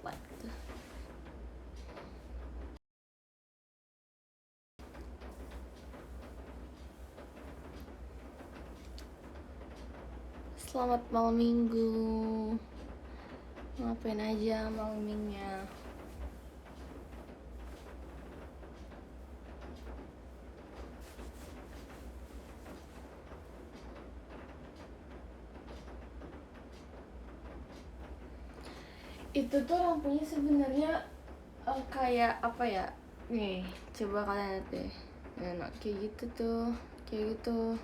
spotlight gitu. Selamat malam minggu. Ngapain aja malam minggunya? Itu tuh lampunya sebenarnya kayak apa ya? Nih, coba kalian lihat deh. Nah, kayak gitu tuh, kayak gitu.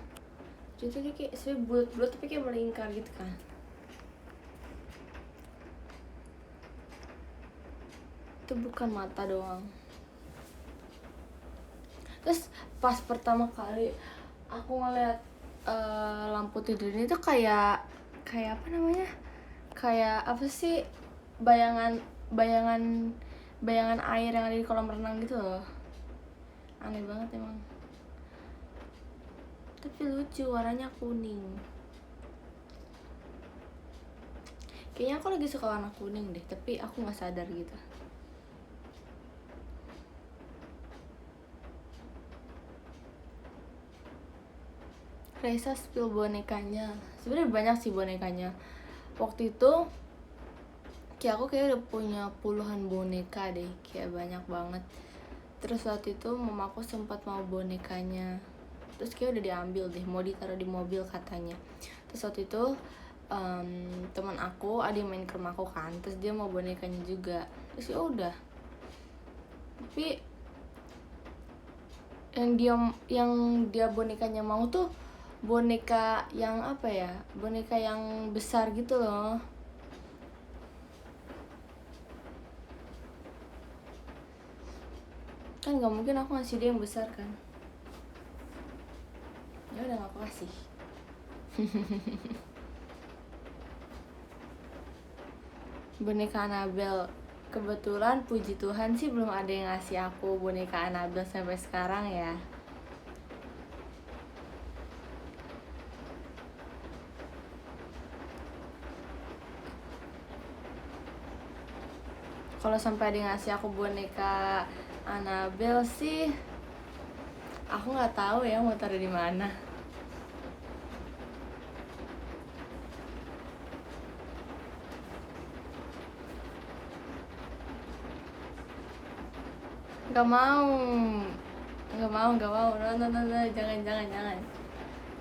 Jadi kayak sebenarnya bulat-bulat tapi kayak melingkar gitu kan. Itu bukan mata doang. Terus pas pertama kali aku ngeliat lampu tidur ini tuh kayak apa namanya? Kayak apa sih? Bayangan air yang ada di kolam renang gitu loh. Aneh banget emang. Tapi lucu, warnanya kuning. Kayaknya aku lagi suka warna kuning deh, tapi aku nggak sadar gitu. Raisa spill bonekanya. Sebenarnya banyak sih bonekanya. Waktu itu kayak aku udah punya puluhan boneka deh, kayak banyak banget. Terus waktu itu mamaku sempat mau bonekanya, terus kayak udah diambil deh, mau ditaruh di mobil katanya. Terus waktu itu teman aku ada yang main ke rumahku kan, terus dia mau bonekanya juga, terus ya udah. Tapi yang dia bonekanya mau tuh boneka yang apa ya, boneka yang besar gitu loh. Kan nggak mungkin aku ngasih dia yang besar kan. Ya udah nggak aku kasih. Boneka Annabelle, kebetulan puji Tuhan sih belum ada yang ngasih aku boneka Annabelle sampai sekarang ya. Kalau sampai ada yang ngasih aku boneka Annabelle sih, aku nggak tahu ya mau taruh di mana. Nggak mau, no,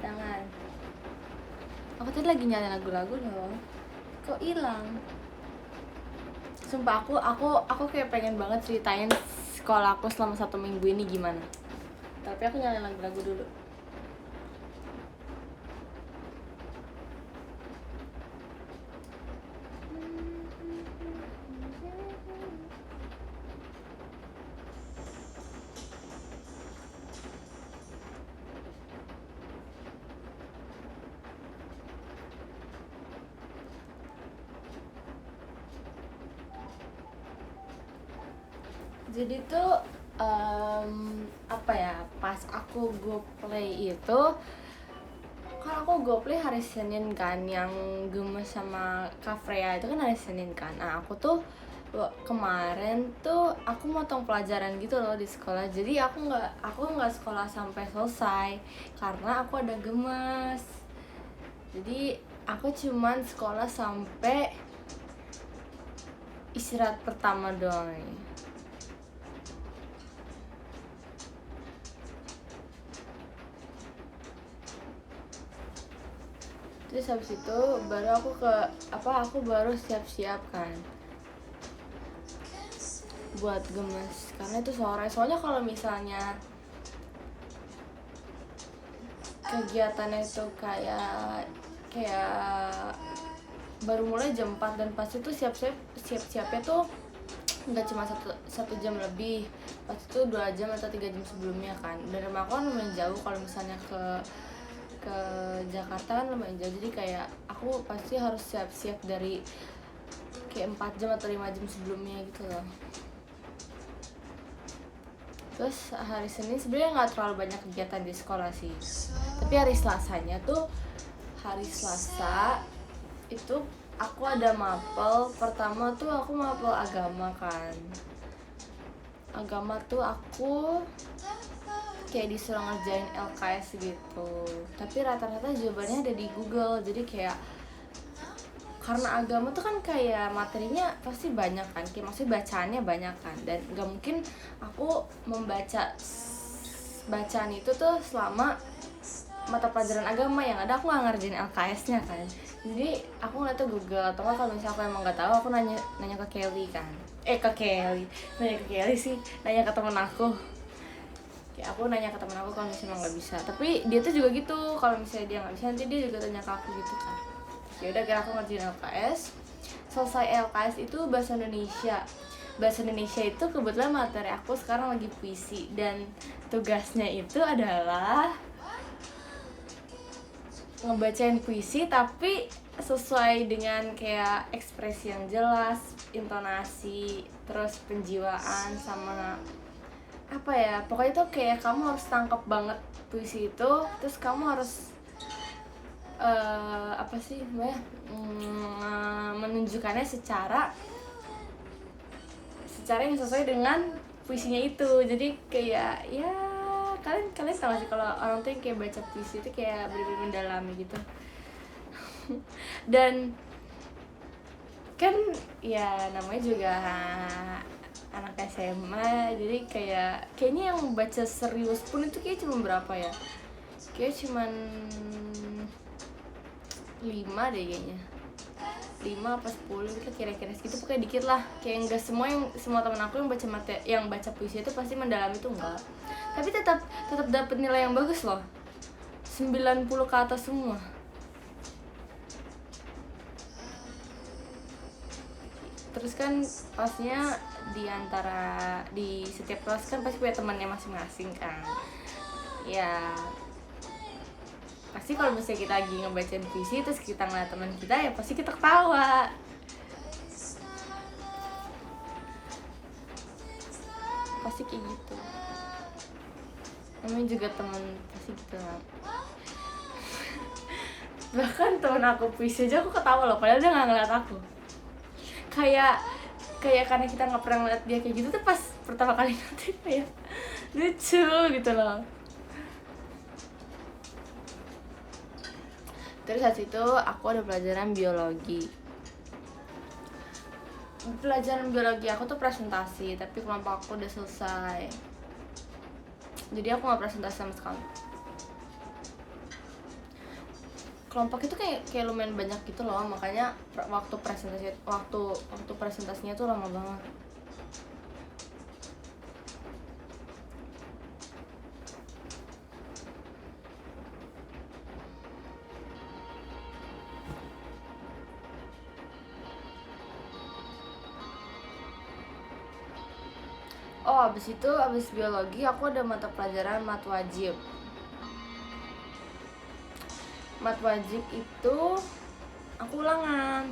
jangan. Aku tadi lagi nyalain lagu-lagu loh, kok hilang? Sumpah aku kayak pengen banget ceritain sekolah aku selama 1 minggu ini gimana. Tapi aku nyalain lagu-lagu dulu. Jadi tuh apa ya, pas aku go play itu kan aku go play hari Senin kan, yang gemes sama Kak Freya itu kan hari Senin kan. Nah aku tuh kemarin tuh aku motong pelajaran gitu loh di sekolah, jadi aku nggak sekolah sampai selesai karena aku ada gemes. Jadi aku cuman sekolah sampai istirahat pertama doang. Terus habis itu baru aku baru siap-siap kan buat gemes, karena itu sore. Soalnya kalau misalnya kegiatannya itu kayak baru mulai jam 4 dan pas itu siap-siapnya tuh nggak cuma satu jam lebih, pas itu 2 jam atau 3 jam sebelumnya kan. Dan rumah aku kan lumayan jauh, kalau misalnya ke Jakarta kan lumayan jauh, jadi kayak aku pasti harus siap-siap dari kayak 4 jam atau 5 jam sebelumnya gitu loh. Terus hari Senin sebenarnya nggak terlalu banyak kegiatan di sekolah sih, tapi hari Selasanya tuh, hari Selasa itu aku ada mapel. Pertama tuh aku mapel agama kan. Agama tuh aku kayak disuruh ngerjain LKS gitu, tapi rata-rata jawabannya ada di Google. Jadi kayak karena agama tuh kan kayak materinya pasti banyak kan, kayak maksudnya bacaannya banyak kan, dan nggak mungkin aku membaca bacaan itu tuh selama mata pelajaran agama. Yang ada aku nggak ngerjain LKS-nya kan. Jadi aku ngeliat tuh Google, atau kalau misalnya aku emang nggak tahu aku nanya ke Kelly kan. Nanya ke Kelly sih, nanya ke temen aku. Kayak aku nanya ke temen aku kalau misalnya nggak bisa. Tapi dia tuh juga gitu, kalau misalnya dia nggak bisa nanti dia juga tanya ke aku gitu kan. Ya udah, kira aku ngerjain LKS. Selesai LKS itu bahasa Indonesia. Bahasa Indonesia itu kebetulan materi aku sekarang lagi puisi, dan tugasnya itu adalah ngebacain puisi tapi sesuai dengan kayak ekspresi yang jelas, intonasi, terus penjiwaan, sama apa ya, pokoknya itu kayak kamu harus tangkap banget puisi itu, terus kamu harus apa sih menunjukkannya secara yang sesuai dengan puisinya itu. Jadi kayak ya kalian tahu sih kalau orang tuh yang kayak baca puisi itu kayak bener-bener mendalami gitu. Dan kan ya namanya juga anak SMA, jadi kayaknya yang baca serius pun itu kayak cuma berapa ya, kayak cuman 5 deh kayaknya, 5 apa 10 gitu kira-kira segitu, pokoknya dikit lah. Kayak enggak semua teman aku yang baca puisi itu pasti mendalami, itu enggak, tapi tetap dapat nilai yang bagus loh, 90 ke atas semua. Terus kan pastinya di setiap kelas kan pasti punya temannya masing-masing kan. Ya pasti kalau misalnya kita lagi ngebacain puisi terus kita ngeliat teman kita, ya pasti kita ketawa. Pasti kayak gitu. Namanya juga teman, pasti gitu lah. Bahkan temen aku puisi aja aku ketawa loh, padahal dia nggak ngeliat aku. Kayak karena kita nggak pernah ngeliat dia kayak gitu tuh, pas pertama kali nanti kayak lucu gitu loh. Terus saat itu aku ada pelajaran biologi. Pelajaran biologi aku tuh presentasi, tapi kelompok aku udah selesai, jadi aku nggak presentasi sama sekali. Kelompok itu kayak lumayan banyak gitu loh, makanya waktu presentasinya tuh lama banget. Oh, abis biologi aku ada mata pelajaran mat wajib. Mat wajib itu aku ulangan,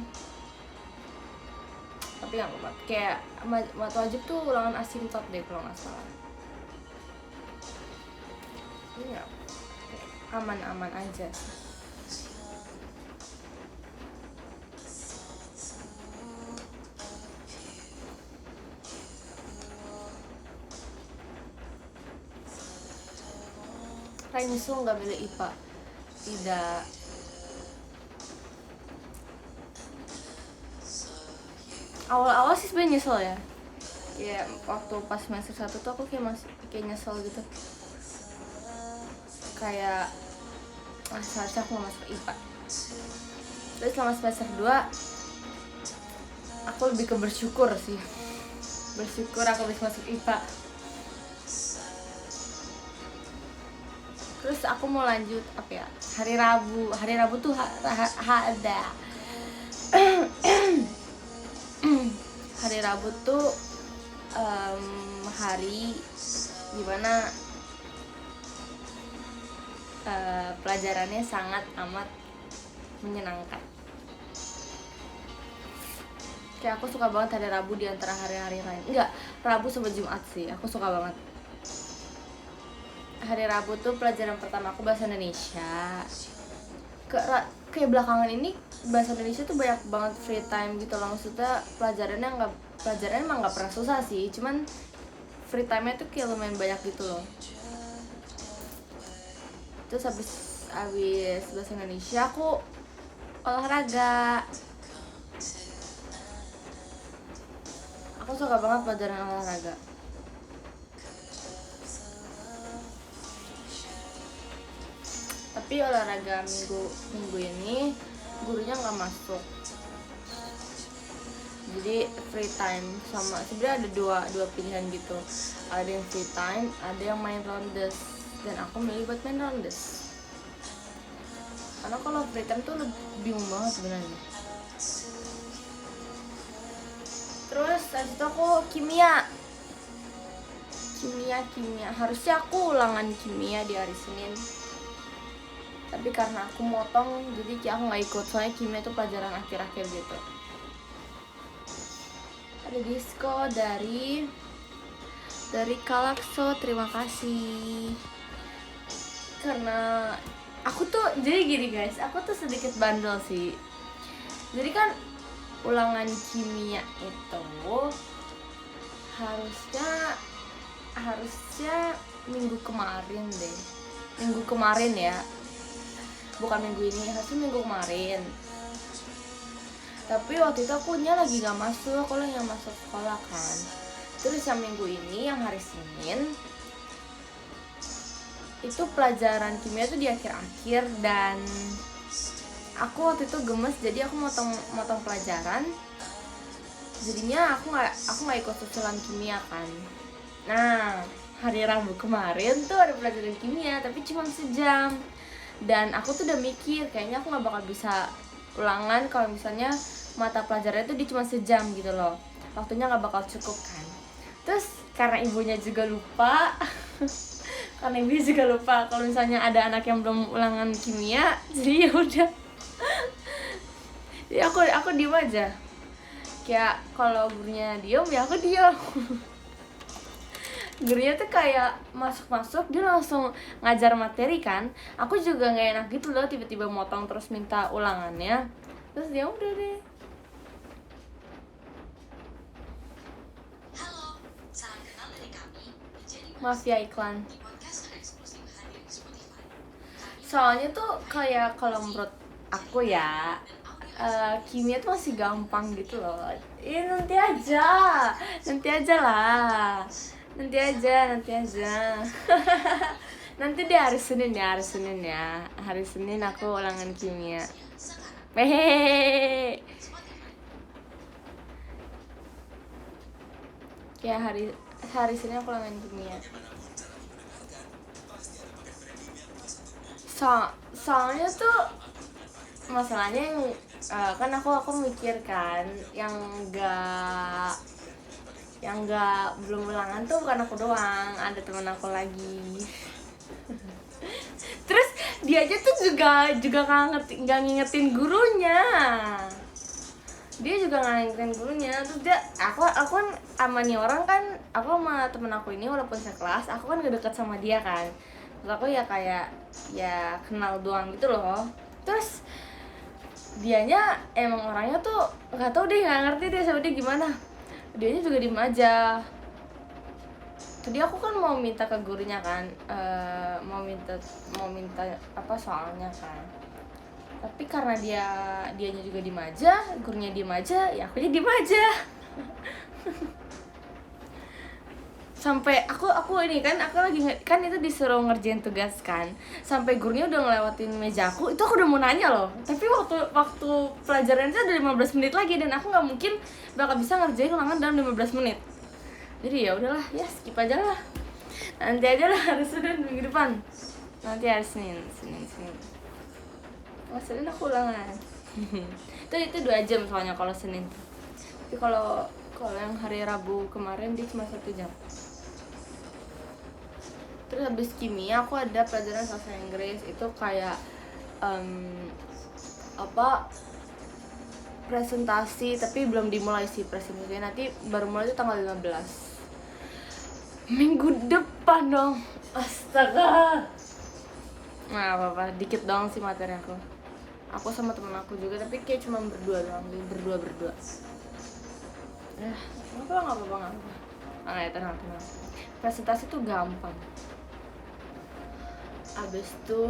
tapi nggak apa-apa. Kayak mat wajib tuh ulangan asintot deh kalau nggak salah. Ini aman-aman aja sih. Kayak nyusul nggak pilih IPA, tidak. Awal-awal sih sebenarnya nyesel ya. Ya waktu pas semester 1 tuh aku kayak nyesel gitu. Kayak seharusnya aku mau masuk IPA. Terus selama semester 2 aku lebih ke bersyukur sih. Bersyukur aku bisa masuk IPA. Terus aku mau lanjut apa ya, hari Rabu tuh ada hari Rabu tuh hari dimana pelajarannya sangat amat menyenangkan. Kayak aku suka banget hari Rabu di antara hari-hari lain. Enggak, Rabu sama Jumat sih aku suka banget. Hari Rabu tuh pelajaran pertama aku bahasa Indonesia. kayak belakangan ini bahasa Indonesia tuh banyak banget free time gitu loh. Maksudnya pelajarannya emang nggak pernah susah sih, cuman free time-nya tuh kayak lumayan banyak gitu loh. Terus habis bahasa Indonesia aku olahraga. Aku suka banget pelajaran olahraga. Tapi olahraga minggu ini gurunya nggak masuk, jadi free time. Sama sebenarnya ada dua pilihan gitu, ada yang free time, ada yang main rondes, dan aku milih buat main rondes karena kalau free time tuh bingung banget sebenarnya. Terus habis itu aku kimia. Harusnya aku ulangan kimia di hari Senin, tapi karena aku motong jadi kayak aku nggak ikut, soalnya kimia itu pelajaran akhir-akhir gitu. Ada disco dari Kalakso, terima kasih. Karena aku tuh jadi gini guys, aku tuh sedikit bandel sih. Jadi kan ulangan kimia itu harusnya minggu kemarin ya, bukan minggu ini, harusnya minggu kemarin. Tapi waktu itu aku lagi gak masuk, aku lagi gak masuk sekolah kan. Terus yang minggu ini, yang hari Senin, itu pelajaran kimia tuh di akhir-akhir, dan aku waktu itu gemes, jadi aku motong pelajaran. Jadinya aku nggak ikut susulan kimia kan. Nah, hari Rabu kemarin tuh ada pelajaran kimia, tapi cuma sejam. Dan aku tuh udah mikir, kayaknya aku nggak bakal bisa ulangan kalau misalnya mata pelajarannya tuh dia cuma sejam gitu loh. Waktunya nggak bakal cukup kan. Terus karena ibunya juga lupa, kalau misalnya ada anak yang belum ulangan kimia, jadi ya udah. Jadi aku diem aja. Kayak kalau gurunya diem ya aku diem. Gurunya tuh kayak masuk dia langsung ngajar materi kan. Aku juga nggak enak gitu loh, tiba-tiba motong terus minta ulangannya. Terus dia udah deh. Maaf ya iklan. Soalnya tuh kayak kalau menurut aku ya, kimia tuh masih gampang gitu loh. Nanti aja lah. Nanti aja. Nanti deh hari Senin ya. Hari Senin aku ulangan kimia. Hehehe. Ya hari Senin aku ulangan kimia. Soalnya tuh masalahnya yang kan aku mikir kan, yang belum ulangan tuh bukan aku doang, ada teman aku lagi. Terus dia aja tuh juga nggak ngingetin gurunya. Terus aku kan sama nih orang kan, aku sama temen aku ini walaupun sekelas, aku kan gak deket sama dia kan. Terus aku ya kayak ya kenal doang gitu loh. Terus dianya emang orangnya tuh nggak ngerti deh sama dia gimana. Dianya juga diem aja. Tadi aku kan mau minta ke gurunya kan, mau minta apa soalnya kan. Tapi karena dianya juga diem aja, gurunya diem aja, ya akunya diem aja. Sampai aku ini kan, aku lagi kan itu disuruh ngerjain tugas kan, sampai gurunya udah ngelewatin mejaku, itu aku udah mau nanya loh, tapi waktu pelajaran itu ada 15 menit lagi, dan aku nggak mungkin bakal bisa ngerjain ulangan dalam 15 menit. Jadi ya udahlah, ya skip aja lah, nanti aja lah, hari Senin minggu depan. Nanti hari Senin Senin aku ulangan. itu 2 jam soalnya kalau Senin. Tapi kalau yang hari Rabu kemarin dia cuma 1 jam. Terus habis kimia aku ada pelajaran bahasa Inggris, itu kayak presentasi, tapi belum dimulai sih presentasinya, nanti baru mulai itu tanggal 15 minggu depan dong. Astaga. Nah apa-apa, dikit dong sih materi aku. Aku sama temen aku juga, tapi kayak cuma berdua doang, berdua. Nggak apa-apa. Ya tenang. Presentasi tuh gampang. Abis itu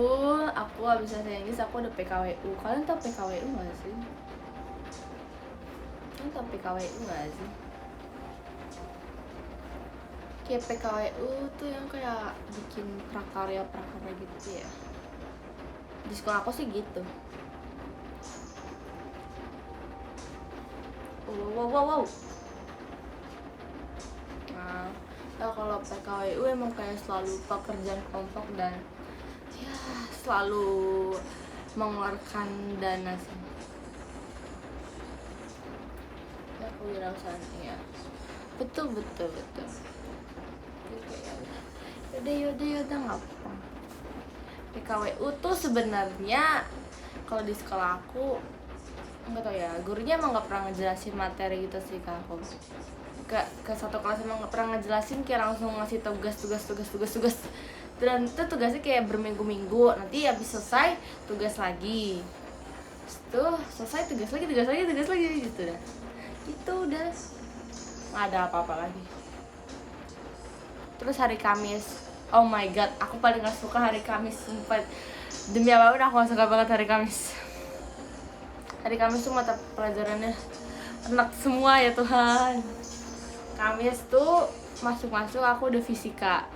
aku abis bahasa Inggris aku ada PKWU. Kalian tau PKWU nggak sih? Kayak PKWU tuh yang kayak bikin prakarya gitu ya. Di sekolah aku sih gitu. Wow. Nah, kalau PKWU emang kayak selalu pekerjaan kelompok dan ya selalu mengeluarkan dana sih. Ya kewirausahaan ya. Betul. Yaudah nggak apa. PKWU tuh sebenarnya kalau di sekolah aku nggak tau ya, gurunya emang nggak pernah ngejelasin materi gitu sih ke aku. Ke satu kelas emang nggak pernah ngejelasin, kayak langsung ngasih tugas. Dan itu tugasnya kayak berminggu-minggu, nanti habis selesai tugas lagi, tuh selesai tugas lagi gitu dah. Itu udah nggak ada apa-apa lagi. Terus hari Kamis, oh my god, aku paling gak suka hari Kamis, sumpah. Demi apapun aku gak suka banget hari Kamis. Hari Kamis tuh mata pelajarannya enak semua ya Tuhan. Kamis tuh masuk aku udah fisika.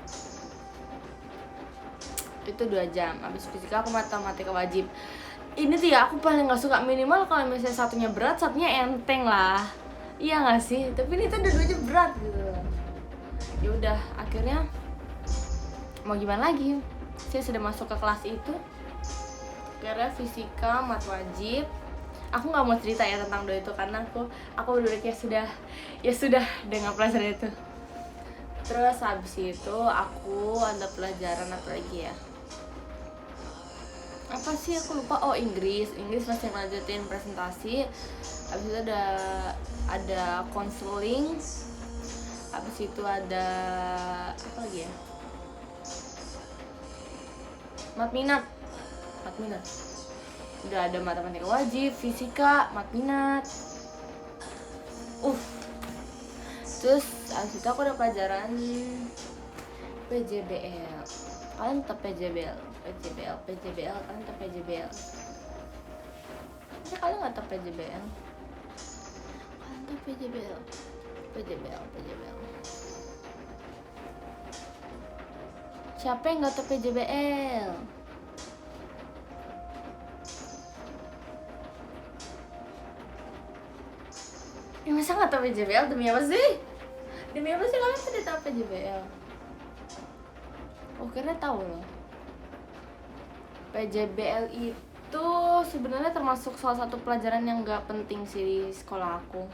Itu 2 jam. Habis fisika aku matematika wajib. Ini tuh ya aku paling gak suka, minimal kalau misalnya satunya berat, satunya enteng lah. Iya gak sih? Tapi ini tuh dua-duanya berat gitu. Ya udah, akhirnya mau gimana lagi? Saya sudah masuk ke kelas itu. Karena fisika, mat wajib. Aku nggak mau cerita ya tentang dua itu karena aku udah kayak sudah dengan pelajaran itu. Terus habis itu aku ada pelajaran apa lagi ya? Apa sih aku lupa. Oh, Inggris masih lanjutin presentasi. Habis itu ada counseling. Habis itu ada apa lagi ya? Mat minat. Udah ada matematika wajib, fisika, mat minat. Terus abis itu aku ada pelajaran PJBL. Kalian tetap PJBL. Kalian tetap PJBL. Kalian nggak tetap PJBL? Kalian tetap PJBL. Siapa yang nggak tetap PJBL? Ya masa nggak tahu PJBL? Demi apa sih kalian tidak tahu PJBL? Kira tahu loh. PJBL itu sebenarnya termasuk salah satu pelajaran yang nggak penting sih di sekolah aku,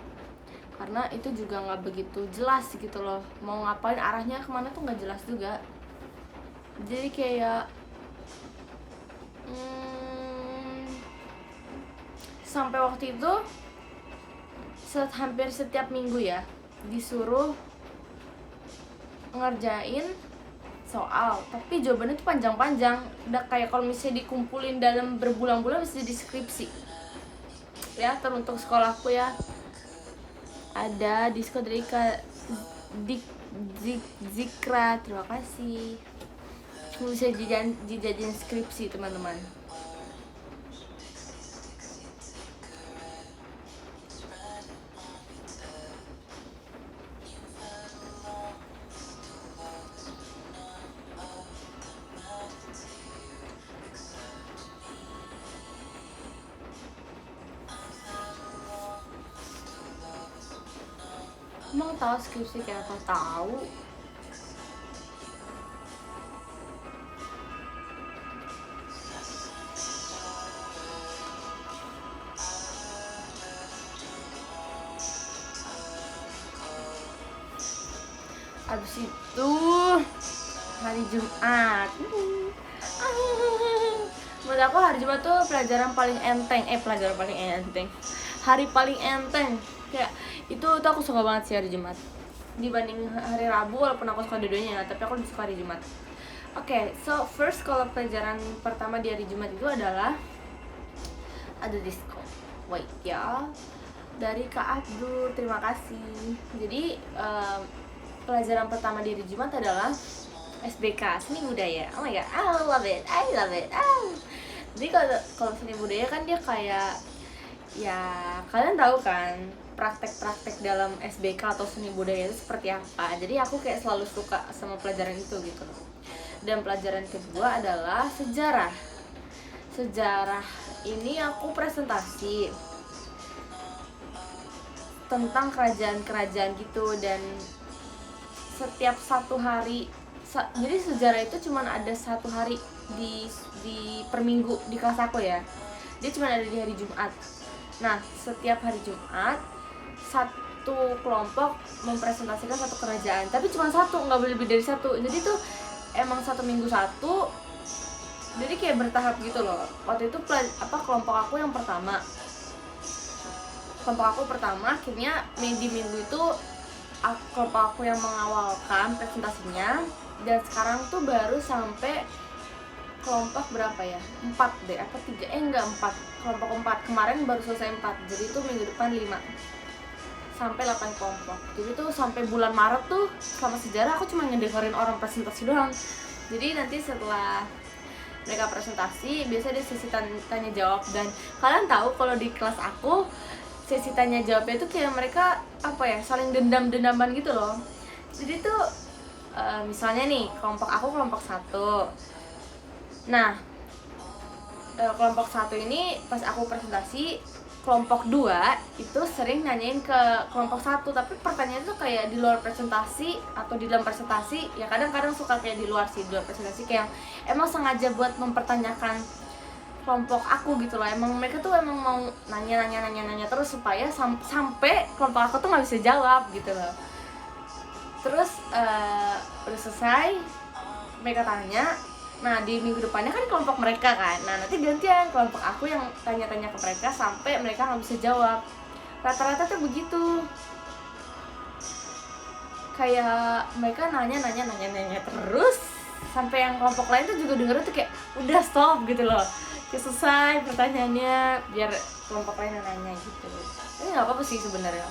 karena itu juga nggak begitu jelas gitu loh, mau ngapain arahnya kemana tuh nggak jelas juga. Jadi kayak sampai waktu itu hampir setiap minggu ya disuruh ngerjain soal, tapi jawabannya tuh panjang-panjang. Udah kayak kalau misalnya dikumpulin dalam berbulan-bulan bisa jadi skripsi. Ya, teruntuk sekolahku ya. Ada diskotrika Zikra, terima kasih. Bisa dijadiin skripsi teman-teman. Emang tahu skripsi kayak apa? Tahu. Abis itu hari Jumat. Menurut aku hari Jumat tuh pelajaran paling enteng. Hari paling enteng. Kayak itu tuh aku suka banget sih hari Jumat dibanding hari Rabu, walaupun aku suka dua-duanya, tapi aku lebih suka hari Jumat. So first, kalau pelajaran pertama di hari Jumat itu adalah ada disco. Wait ya, dari Kak Abdul, terima kasih. Jadi pelajaran pertama di hari Jumat adalah SBK, seni budaya. Oh my god, I love it, I love it. Jadi kalau seni budaya kan dia kayak, ya kalian tahu kan praktek-praktek dalam SBK atau seni budaya itu seperti apa. Jadi aku kayak selalu suka sama pelajaran itu gitu. Dan pelajaran kedua adalah sejarah. Sejarah ini aku presentasi tentang kerajaan-kerajaan gitu, dan setiap satu hari, jadi sejarah itu cuma ada satu hari di per minggu di kelas aku ya. Dia cuma ada di hari Jumat. Nah, setiap hari Jumat satu kelompok mempresentasikan satu kerajaan, tapi cuma satu, nggak boleh lebih dari satu. Jadi tuh emang satu minggu satu, jadi kayak bertahap gitu loh. Waktu itu kelompok aku pertama akhirnya di minggu itu kelompok aku yang mengawalkan presentasinya, dan sekarang tuh baru sampai kelompok berapa ya? 4 deh, apa 3? Enggak, 4. Kelompok 4. Kemarin baru selesai 4. Jadi tuh minggu depan 5. Sampai 8 kelompok. Jadi tuh sampai bulan Maret tuh sama sejarah aku cuma ngedengerin orang presentasi doang. Jadi nanti setelah mereka presentasi, biasa dia sesi tanya jawab, dan kalian tahu kalau di kelas aku sesi tanya jawabnya itu kayak mereka saling dendam-dendaman gitu loh. Jadi tuh misalnya nih kelompok aku kelompok 1. Nah, kelompok 1 ini pas aku presentasi, kelompok 2 itu sering nanyain ke kelompok 1, tapi pertanyaannya tuh kayak di luar presentasi atau di dalam presentasi. Ya kadang-kadang suka kayak di luar sih, di luar presentasi, kayak emang sengaja buat mempertanyakan kelompok aku gitu loh. Emang mereka tuh emang mau nanya terus supaya sampai kelompok aku tuh nggak bisa jawab gitu loh. Terus udah selesai mereka tanya, nah di minggu depannya kan kelompok mereka kan, nah nanti gantian kelompok aku yang tanya-tanya ke mereka sampai mereka nggak bisa jawab. Rata-rata tuh begitu, kayak mereka nanya terus sampai yang kelompok lain tuh juga denger tuh kayak udah stop gitu loh, kayak selesai pertanyaannya biar kelompok lain yang nanya gitu. Tapi nggak apa-apa sih sebenarnya,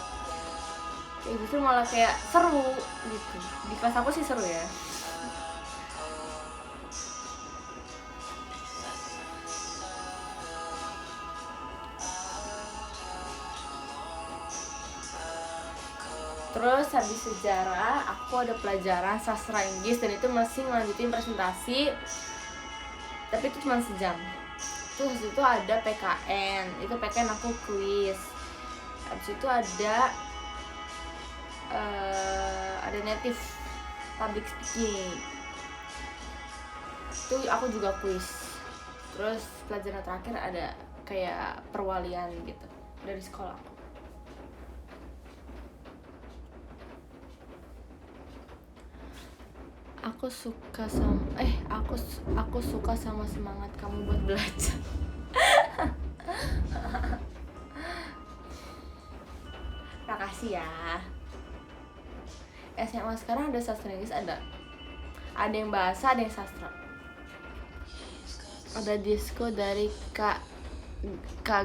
kayak justru malah kayak seru gitu. Di kelas aku sih seru ya. Terus habis sejarah aku ada pelajaran sastra Inggris, dan itu masih ngelanjutin presentasi, tapi itu cuma sejam. Terus itu ada PKN, itu PKN aku kuis. Habis itu ada native public speaking, itu aku juga kuis. Terus pelajaran terakhir ada kayak perwalian gitu dari sekolah. Aku suka sama semangat kamu buat belajar. Makasih ya. SMA sekarang ada sastra Inggris, ada yang bahasa, ada yang sastra. Ada disco dari Kak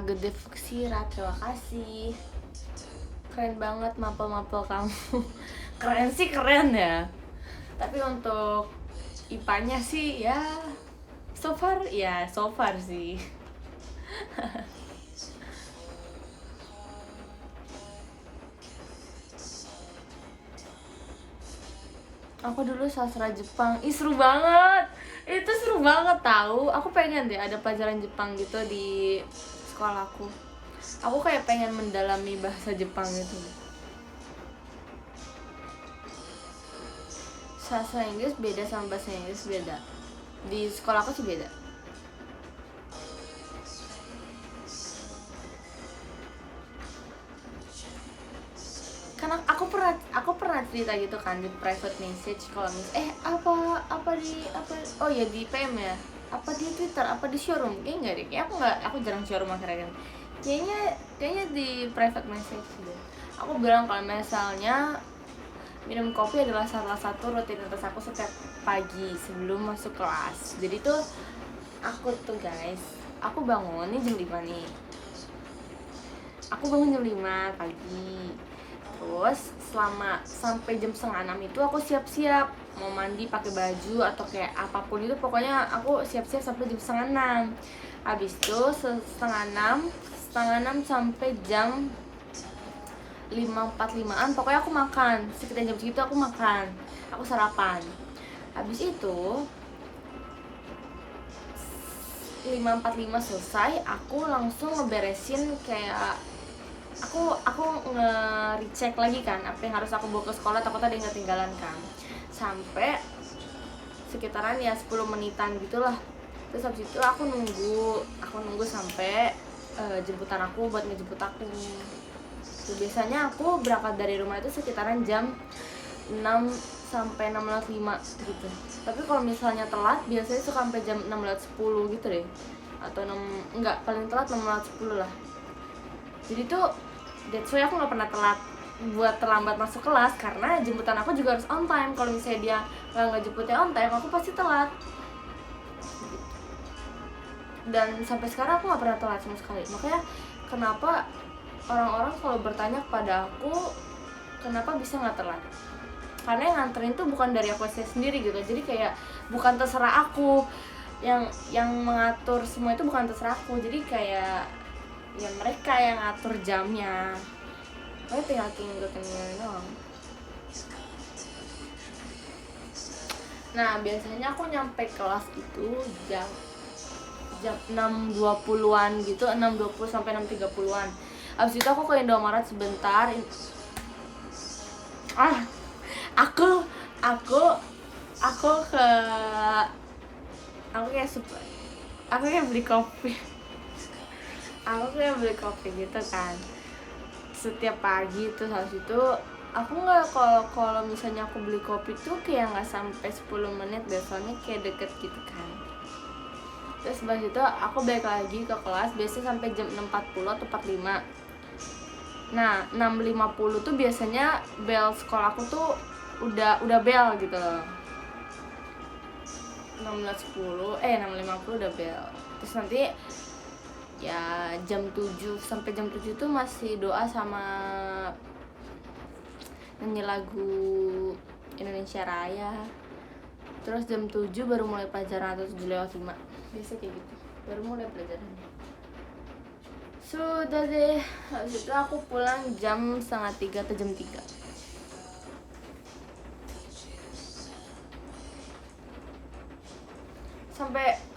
Gede Fuksira, terima kasih. Keren banget mapel-mapel kamu. Keren sih, keren ya. Tapi untuk IPA-nya sih ya so far sih. Aku dulu sastra Jepang, seru banget. Itu seru banget tahu. Aku pengen deh ada pelajaran Jepang gitu di sekolahku. Aku kayak pengen mendalami bahasa Jepang gitu. Sastra Inggris beda sama bahasa Inggris beda. Di sekolah aku sih beda. Karena aku pernah cerita gitu kan di private message, kalau di PM ya, apa di Twitter, apa di showroom, kayaknya enggak deh, aku jarang showroom akhirnya kan. Kayaknya di private message deh. Aku bilang kalau misalnya minum kopi adalah salah satu rutinitas aku setiap pagi sebelum masuk kelas. Jadi tuh aku tuh guys, aku bangun nih jam 5 nih, aku bangun jam 5 pagi. Terus selama sampai jam setengah 6 itu aku siap-siap mau mandi, pakai baju atau kayak apapun itu, pokoknya aku siap-siap sampai jam setengah 6. Habis itu setengah 6 sampai jam 5.45an pokoknya aku makan. Sekitar jam segitu aku makan, aku sarapan. Habis itu 5.45 selesai, aku langsung ngeberesin kayak aku nge-recheck lagi kan apa yang harus aku bawa ke sekolah, takut ada yang ketinggalan kan. Sampai sekitaran ya 10 menitan gitulah. Terus habis itu aku nunggu sampai jemputan aku buat ngejemput aku. Tuh, biasanya aku berangkat dari rumah itu sekitaran jam 6 sampai 6.05 gitu. Tapi kalau misalnya telat biasanya suka sampai jam 6.10 gitu deh. Atau enggak, paling telat 6.10 lah. Jadi tuh that's why aku nggak pernah telat buat terlambat masuk kelas, karena jemputan aku juga harus on time. Kalau misalnya dia nggak jemputnya on time, aku pasti telat. Dan sampai sekarang aku nggak pernah telat sama sekali. Makanya kenapa orang-orang selalu bertanya kepada aku kenapa bisa nggak telat, karena yang nganterin tuh bukan dari aku sendiri gitu. Jadi kayak bukan terserah aku, yang mengatur semua itu bukan terserah aku. Jadi kayak ya mereka yang ngatur jamnya, aku tinggal doang. Nah biasanya aku nyampe kelas itu jam 6.20an gitu, 6.20 sampai 6.30an. Abis itu aku ke Indomaret sebentar. Aku kayak beli kopi. Aku kayak beli kopi gitu kan setiap pagi. Terus habis itu aku nggak, kalau misalnya aku beli kopi tuh kayak nggak sampai 10 menit biasanya, kayak deket gitu kan. Terus habis itu aku balik lagi ke kelas biasanya sampai jam 6.40 atau 45. Nah 6.50 tuh biasanya bel sekolah aku tuh udah bel gitu loh. 6.50 udah bel. Terus nanti ya jam 7 sampai jam 7 tuh masih doa sama nyanyi lagu Indonesia Raya. Terus jam 7 baru mulai pelajaran atau 7:05. Biasa kayak gitu. Baru mulai pelajarannya. Sudah deh. Habis itu aku pulang jam 2:30 atau jam 3.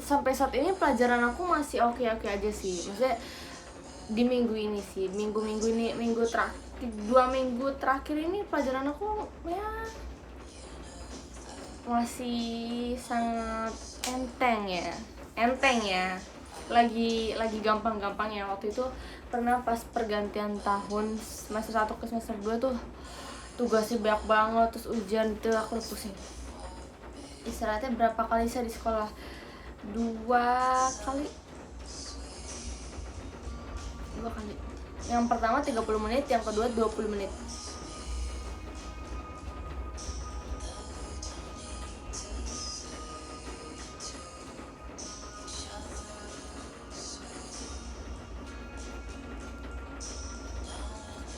Sampai saat ini pelajaran aku masih oke aja sih. Maksudnya di minggu ini sih, minggu ini, 2 minggu terakhir ini pelajaran aku ya masih sangat enteng ya. Lagi gampang ya. Waktu itu pernah pas pergantian tahun semester 1 ke semester 2 tuh tugasnya banyak banget, terus ujian itu aku udah pusing. Istirahatnya berapa kali saya di sekolah? 2 kali. Yang pertama 30 menit, yang kedua 20 menit.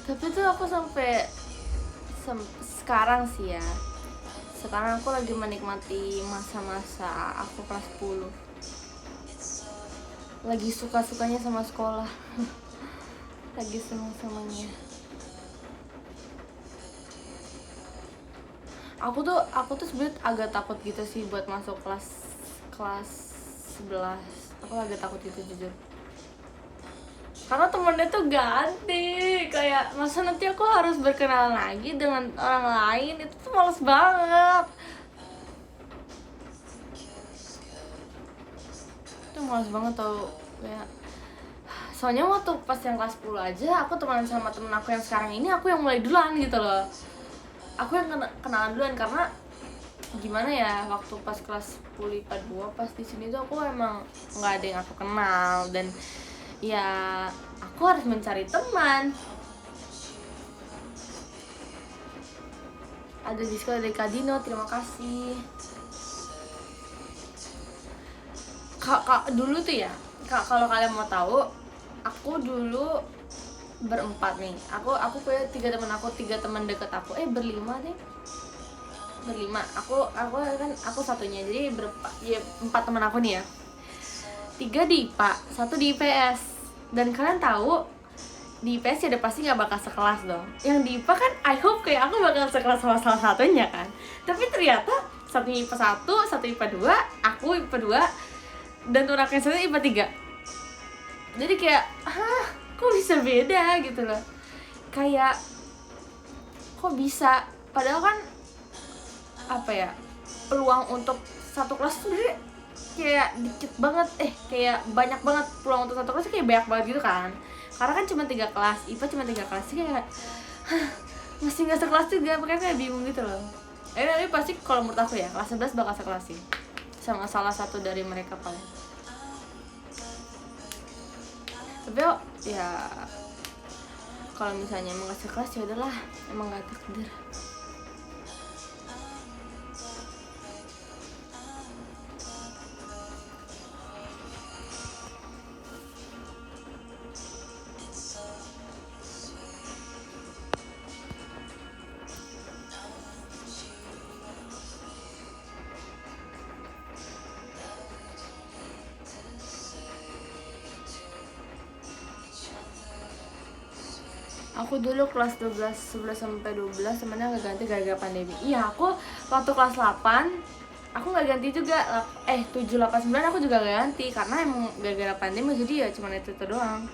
Tapi tuh aku sampai sekarang sih ya. Sekarang aku lagi menikmati masa-masa aku kelas 10. Lagi suka-sukanya sama sekolah. Lagi senang-senangnya. Aku tuh sebenarnya agak takut gitu sih buat masuk kelas 11. Aku agak takut gitu jujur. Karena temennya tuh ganti, kayak masa nanti aku harus berkenalan lagi dengan orang lain, itu tuh males banget. Itu males banget tau ya. Soalnya waktu pas yang kelas 10 aja aku temenan sama temen aku yang sekarang ini, aku yang mulai duluan gitu loh. Aku yang kenalan duluan karena gimana ya, waktu pas kelas 10 IPA 2 pas di sini tuh aku emang nggak ada yang aku kenal, dan ya aku harus mencari teman. Ada di sekolah dari Kadino, terima kasih. Kak dulu tuh ya, kalau kalian mau tahu, aku dulu berempat nih. Aku punya tiga teman deket aku. Berlima deh. Berlima. Aku satunya. Jadi berempat. Ya, 4 teman aku nih ya. 3 di IPA, 1 di IPS. Dan kalian tahu di IPS ya udah pasti nggak bakal sekelas dong. Yang di IPA kan I hope kayak aku bakal sekelas sama salah satunya kan. Tapi ternyata satu IPA 1, satu IPA 2, aku IPA 2, dan tunaknya satu IPA 3. Jadi kayak, kok bisa beda gitu loh. Kayak, kok bisa? Padahal kan, peluang untuk satu kelas tuh sebenernya kayak dikit banget, kayak banyak banget. Peluang untuk satu kelas kayak banyak banget gitu kan. Karena kan cuma 3 kelas, IPA cuma 3 kelas, kayak masih gak sekelas juga, makanya kayak bingung gitu loh. Tapi pasti kalau menurut aku ya, kelas 11 bakal sekelas sih sama salah satu dari mereka paling. Tapi ya kalau misalnya emang gak sekelas ya udahlah, emang gak takdir. Aku dulu kelas 11 sampai 12 temennya gak ganti gara-gara pandemi. Iya, aku waktu kelas 8 aku gak ganti juga. 7, 8, 9 aku juga gak ganti karena emang gara-gara pandemi, jadi ya cuma itu doang.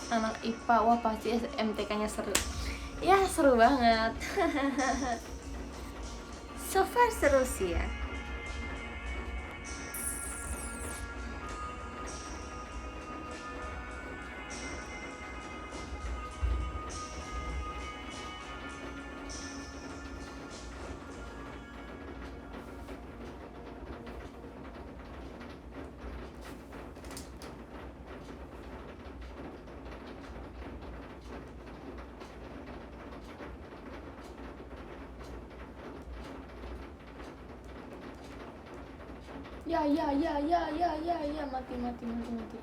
Anak IPA, wah pasti MTK-nya seru. Ya seru banget. So far seru sih ya. Ya mati.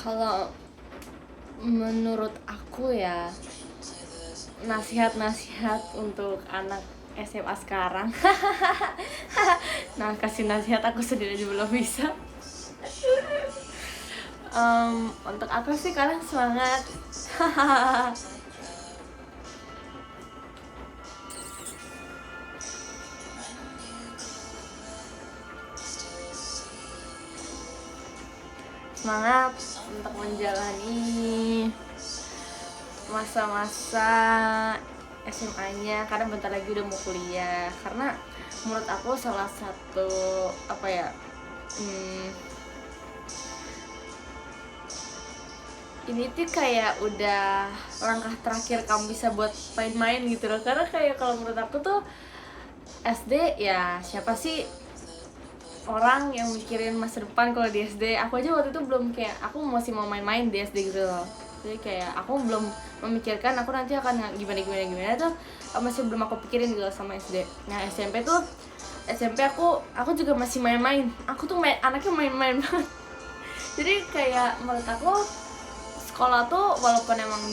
Kalau menurut aku ya, nasihat untuk anak SMA sekarang. Nah, kasih nasihat aku sendiri aja belum bisa. Untuk aku sih, kalian semangat. Semangat untuk menjalani masa-masa SMA-nya, karena bentar lagi udah mau kuliah. Karena menurut aku salah satu ini tuh kayak udah langkah terakhir kamu bisa buat main-main gitu loh. Karena kayak kalau menurut aku tuh SD ya siapa sih orang yang mikirin masa depan kalau di SD. Aku aja waktu itu belum, kayak aku masih mau main-main di SD gitu loh. Jadi kayak aku belum memikirkan aku nanti akan gimana tuh, masih belum aku pikirin gitu sama SD. Nah SMP aku juga masih main-main. Aku tuh anaknya main-main banget. Jadi kayak menurut aku sekolah tuh walaupun emang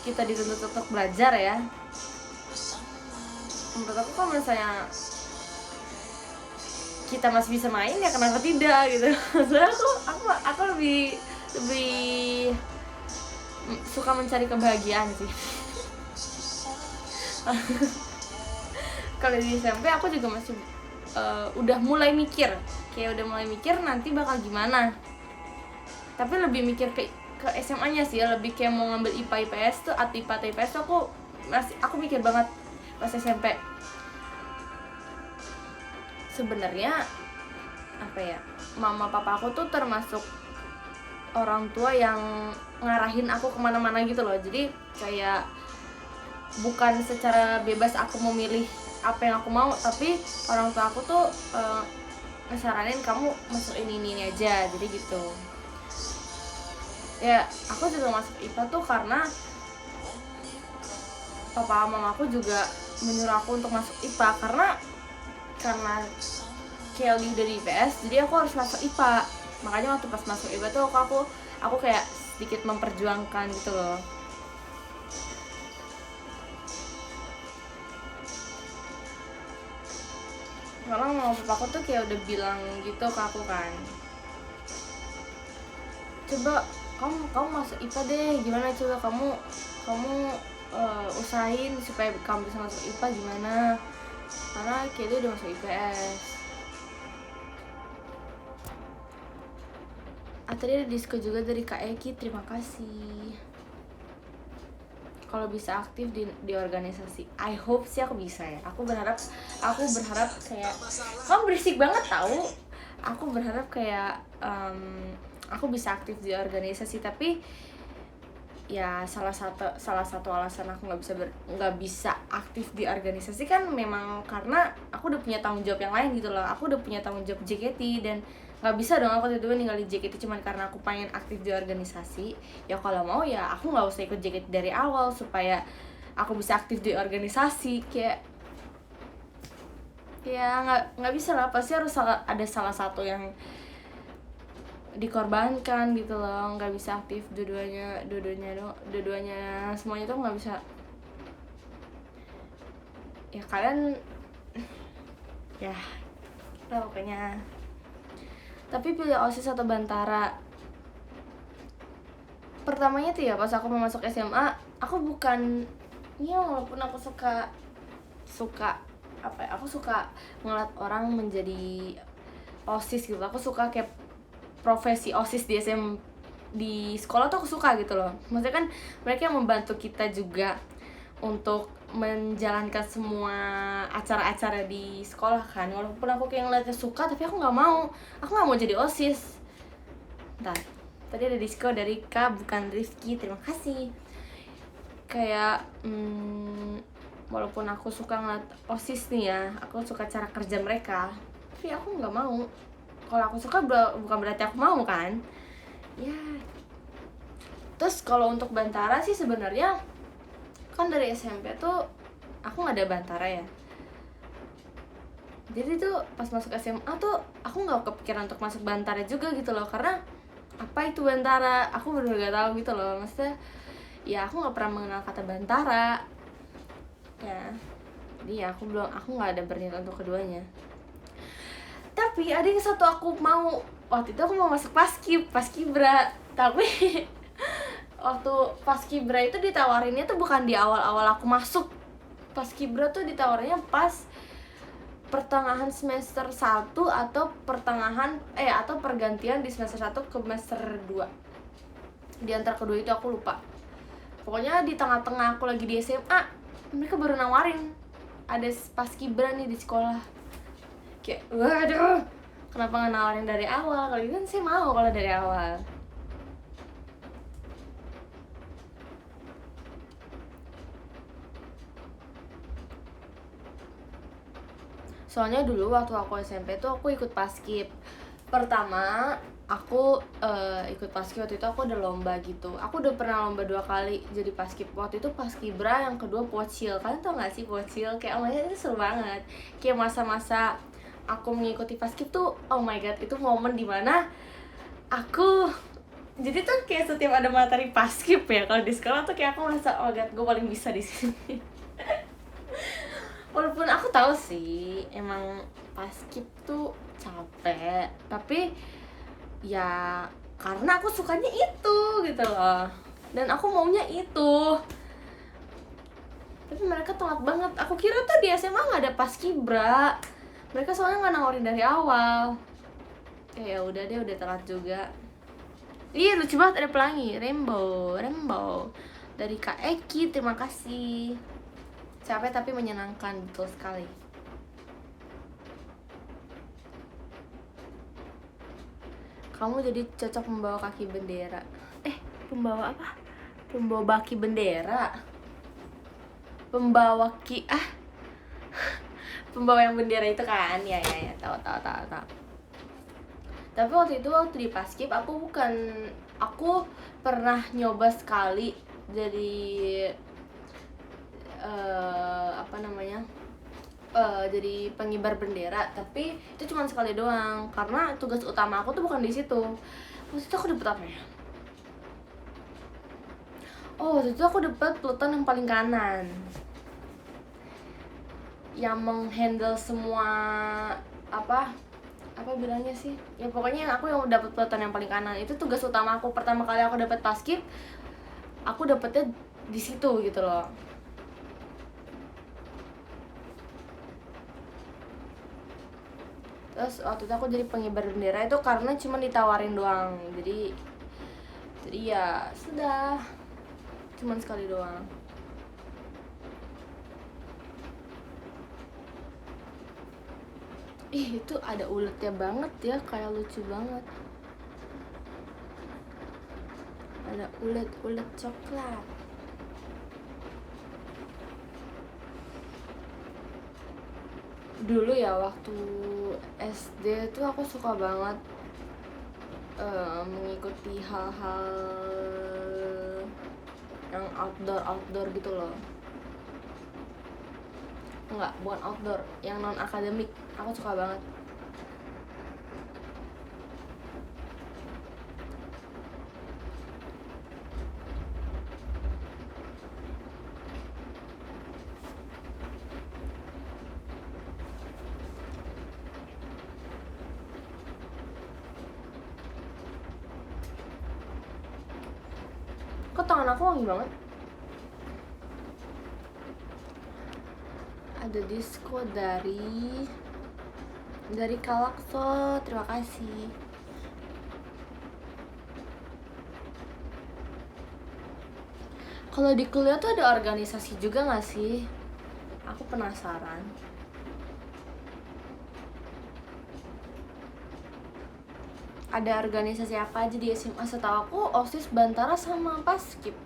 kita dituntut untuk belajar ya, menurut aku kalau misalnya kita masih bisa main ya kenapa tidak gitu. Soalnya aku lebih suka mencari kebahagiaan sih. Kalau di SMP aku juga masih udah mulai mikir nanti bakal gimana. tapi lebih mikir ke SMA-nya sih, lebih kayak mau ngambil IPA IPS tuh, atau IPA atau IPS tuh aku mikir banget pas SMP. Sebenarnya apa ya, mama papa aku tuh termasuk orang tua yang ngarahin aku kemana-mana gitu loh. Jadi kayak bukan secara bebas aku memilih apa yang aku mau, tapi orang tua aku tuh ngesaranin kamu masuk ini aja, jadi gitu. Ya aku juga masuk IPA tuh karena papa mama aku juga menyuruh aku untuk masuk IPA karena Kelly dari IPS, jadi aku harus masuk IPA. Makanya waktu pas masuk IPA tuh aku kayak sedikit memperjuangkan gitu loh. Karena mama papa aku tuh kayak udah bilang gitu ke aku kan, coba kamu masuk IPA deh, gimana, coba kamu usahain supaya kamu bisa masuk IPA gimana, karena Kelly udah masuk IPS. Tadi ada disco juga dari Kak Eki, terima kasih. Kalau bisa aktif di organisasi, I hope sih aku bisa ya. Aku berharap kayak, kamu berisik banget tahu. Aku berharap kayak aku bisa aktif di organisasi, tapi ya salah satu alasan aku nggak bisa aktif di organisasi kan memang karena aku udah punya tanggung jawab yang lain gitu loh. Aku udah punya tanggung jawab JKT dan nggak bisa dong aku tiba-tiba ninggalin JKT cuman karena aku pengen aktif di organisasi. Ya kalau mau ya aku nggak usah ikut JKT dari awal supaya aku bisa aktif di organisasi. Kayak ya nggak bisa lah, pasti harus ada salah satu yang dikorbankan gitu loh. Nggak bisa aktif dua-duanya semuanya tuh nggak bisa. Ya kalian ya pokoknya. Tapi pilih OSIS atau Bantara? Pertamanya tuh ya pas aku mau masuk SMA, aku bukan ya, walaupun aku suka apa ya, aku suka ngeliat orang menjadi OSIS gitu. Aku suka kayak profesi OSIS di sekolah tuh aku suka gitu loh. Maksudnya kan mereka yang membantu kita juga untuk menjalankan semua acara-acara di sekolah kan. Walaupun aku kayak ngeliatnya suka, tapi aku nggak mau jadi OSIS. Bentar, tadi ada disco dari K bukan Rifki, terima kasih. Kayak walaupun aku suka ngeliat OSIS nih ya, aku suka cara kerja mereka, tapi aku nggak mau. Kalau aku suka bukan berarti aku mau kan ya. Terus kalau untuk Bantara sih sebenarnya kan dari SMP tuh aku nggak ada Bantara ya, jadi tuh pas masuk SMA tuh aku nggak kepikiran untuk masuk Bantara juga gitu loh. Karena apa itu Bantara, aku bener-bener gak tahu gitu loh. Maksudnya ya aku nggak pernah mengenal kata Bantara ya, jadi ya aku nggak ada berniat untuk keduanya. Tapi ada yang satu aku mau, waktu itu aku mau masuk Paskibra, tapi waktu Paskibra itu ditawarinnya tuh bukan di awal-awal aku masuk. Paskibra tuh ditawarinnya pas pertengahan semester 1 atau atau pergantian di semester 1 ke semester 2. Di antara kedua itu aku lupa. Pokoknya di tengah-tengah aku lagi di SMA, mereka baru nawarin ada Paskibra nih di sekolah. Kayak waduh, kenapa nggak nawarin dari awal? Kalau gitu kan saya mau kalau dari awal. Soalnya dulu waktu aku SMP tuh aku ikut Paskib. Pertama aku ikut Paskib waktu itu aku ada lomba gitu. Aku udah pernah lomba 2 kali jadi Paskib. Waktu itu Paskibra, yang kedua Pocil. Kalian tau gak sih Pocil? Kayak oh my god, itu seru banget. Kayak masa-masa aku mengikuti Paskib tuh, oh my god, itu momen dimana aku jadi tuh kayak setiap ada materi Paskib ya kalau di sekolah tuh kayak aku merasa oh my god, gue paling bisa di sini. Walaupun aku tahu sih emang Paskib tuh capek, tapi ya karena aku sukanya itu gitu loh, dan aku maunya itu. Tapi mereka telat banget. Aku kira tuh di SMA nggak ada Paskibra, mereka soalnya nggak nawarin dari awal. Ya udah deh, udah telat juga. Iya lucu banget, ada pelangi, rainbow, rainbow dari Kak Eki, terima kasih. Capek tapi menyenangkan, betul sekali. Kamu jadi cocok membawa kaki bendera. Pembawa apa? Pembawa baki bendera. Pembawa pembawa yang bendera itu kan? Ya, tahu. Tapi waktu di Paskib aku pernah nyoba sekali jadi jadi pengibar bendera, tapi itu cuma sekali doang karena tugas utama aku tuh bukan di situ. Waktu itu aku dapet apa ya? Waktu itu aku dapet peloton yang paling kanan, yang menghandle semua apa bilangnya sih ya, pokoknya aku yang dapet peloton yang paling kanan. Itu tugas utama aku pertama kali aku dapet Paskib, aku dapetnya di situ gitu loh. Terus waktu itu aku jadi pengibar bendera itu karena cuma ditawarin doang, jadi ya sudah, cuman sekali doang. Itu ada uletnya banget ya, kayak lucu banget. Ada ulet coklat. Dulu ya waktu SD tuh aku suka banget mengikuti hal-hal yang outdoor gitu loh. Enggak, bukan outdoor, yang non akademik. Aku suka banget. Kok tangan aku wangi banget? Ada disco dari Kalakso, terima kasih. Kalau di kuliah tuh ada organisasi juga gak sih? Aku penasaran. Ada organisasi apa aja di SMA? Setahu aku OSIS, Bantara, sama Paskib.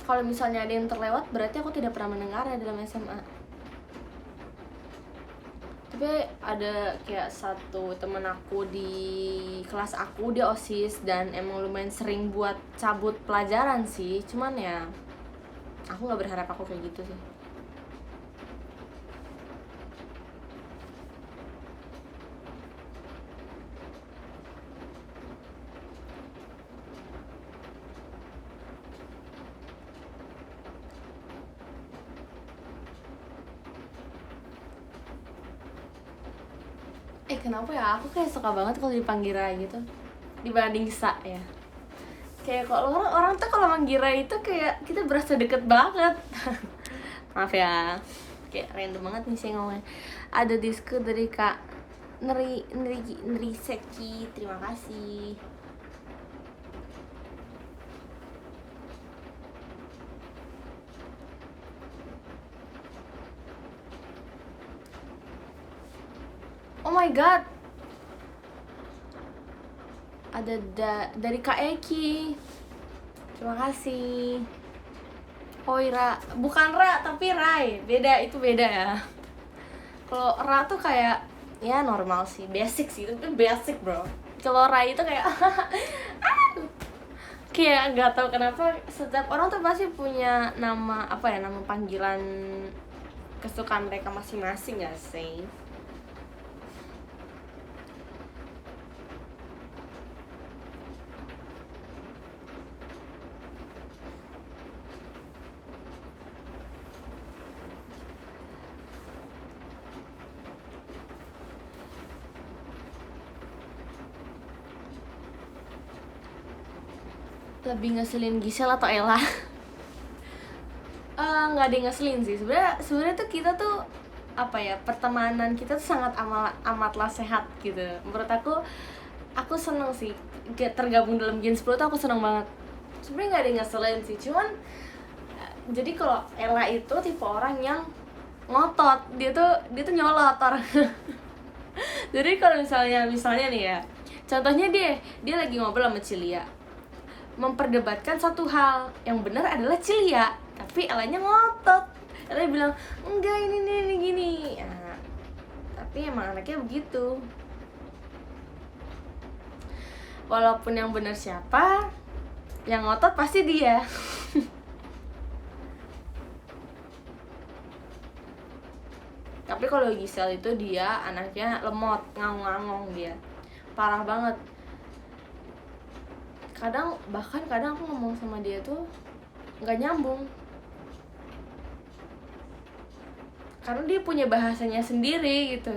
Kalau misalnya ada yang terlewat berarti aku tidak pernah mendengarnya dalam SMA. Tapi ada kayak satu temen aku di kelas aku, dia OSIS dan emang lumayan sering buat cabut pelajaran sih. Cuman ya aku gak berharap aku kayak gitu sih. Kenapa ya? Aku kayak suka banget kalau dipanggil Rai gitu dibanding Sa ya. Kayak kalau orang tuh kalau manggil Rai itu kayak kita berasa deket banget. Maaf ya, kayak random banget nih saya ngomongnya. Ada disco dari Kak Neri Seki, terima kasih. Oh my god, ada dari Kak Eki, terima kasih. Ra, bukan Ra tapi Rai, itu beda ya. Kalau Ra tuh kayak ya normal sih, basic sih, itu basic bro. Kalau Rai itu kayak kayak nggak tahu kenapa setiap orang tuh pasti punya nama nama panggilan kesukaan mereka masing-masing ya sih. Lebih ngeselin Gisel atau Ella? Nggak ada yang ngeselin sih sebenarnya tuh kita tuh pertemanan kita tuh sangat amatlah sehat gitu menurut aku. aku seneng sih tergabung dalam Gen 10 tuh, aku seneng banget. Sebenarnya nggak ada yang ngeselin sih, cuman jadi kalau Ella itu tipe orang yang ngotot, dia tuh nyolot orang. Jadi kalau misalnya nih ya, contohnya dia lagi ngobrol sama Cilia, memperdebatkan satu hal, yang benar adalah Cilia, tapi Ellanya ngotot. Ella bilang enggak, ini gini. Nah, tapi emang anaknya begitu. Walaupun yang benar siapa, yang ngotot pasti dia. Tapi kalau Gisel itu dia anaknya lemot, ngangong-ngangong dia. Parah banget. Bahkan kadang aku ngomong sama dia tuh nggak nyambung. Karena dia punya bahasanya sendiri gitu.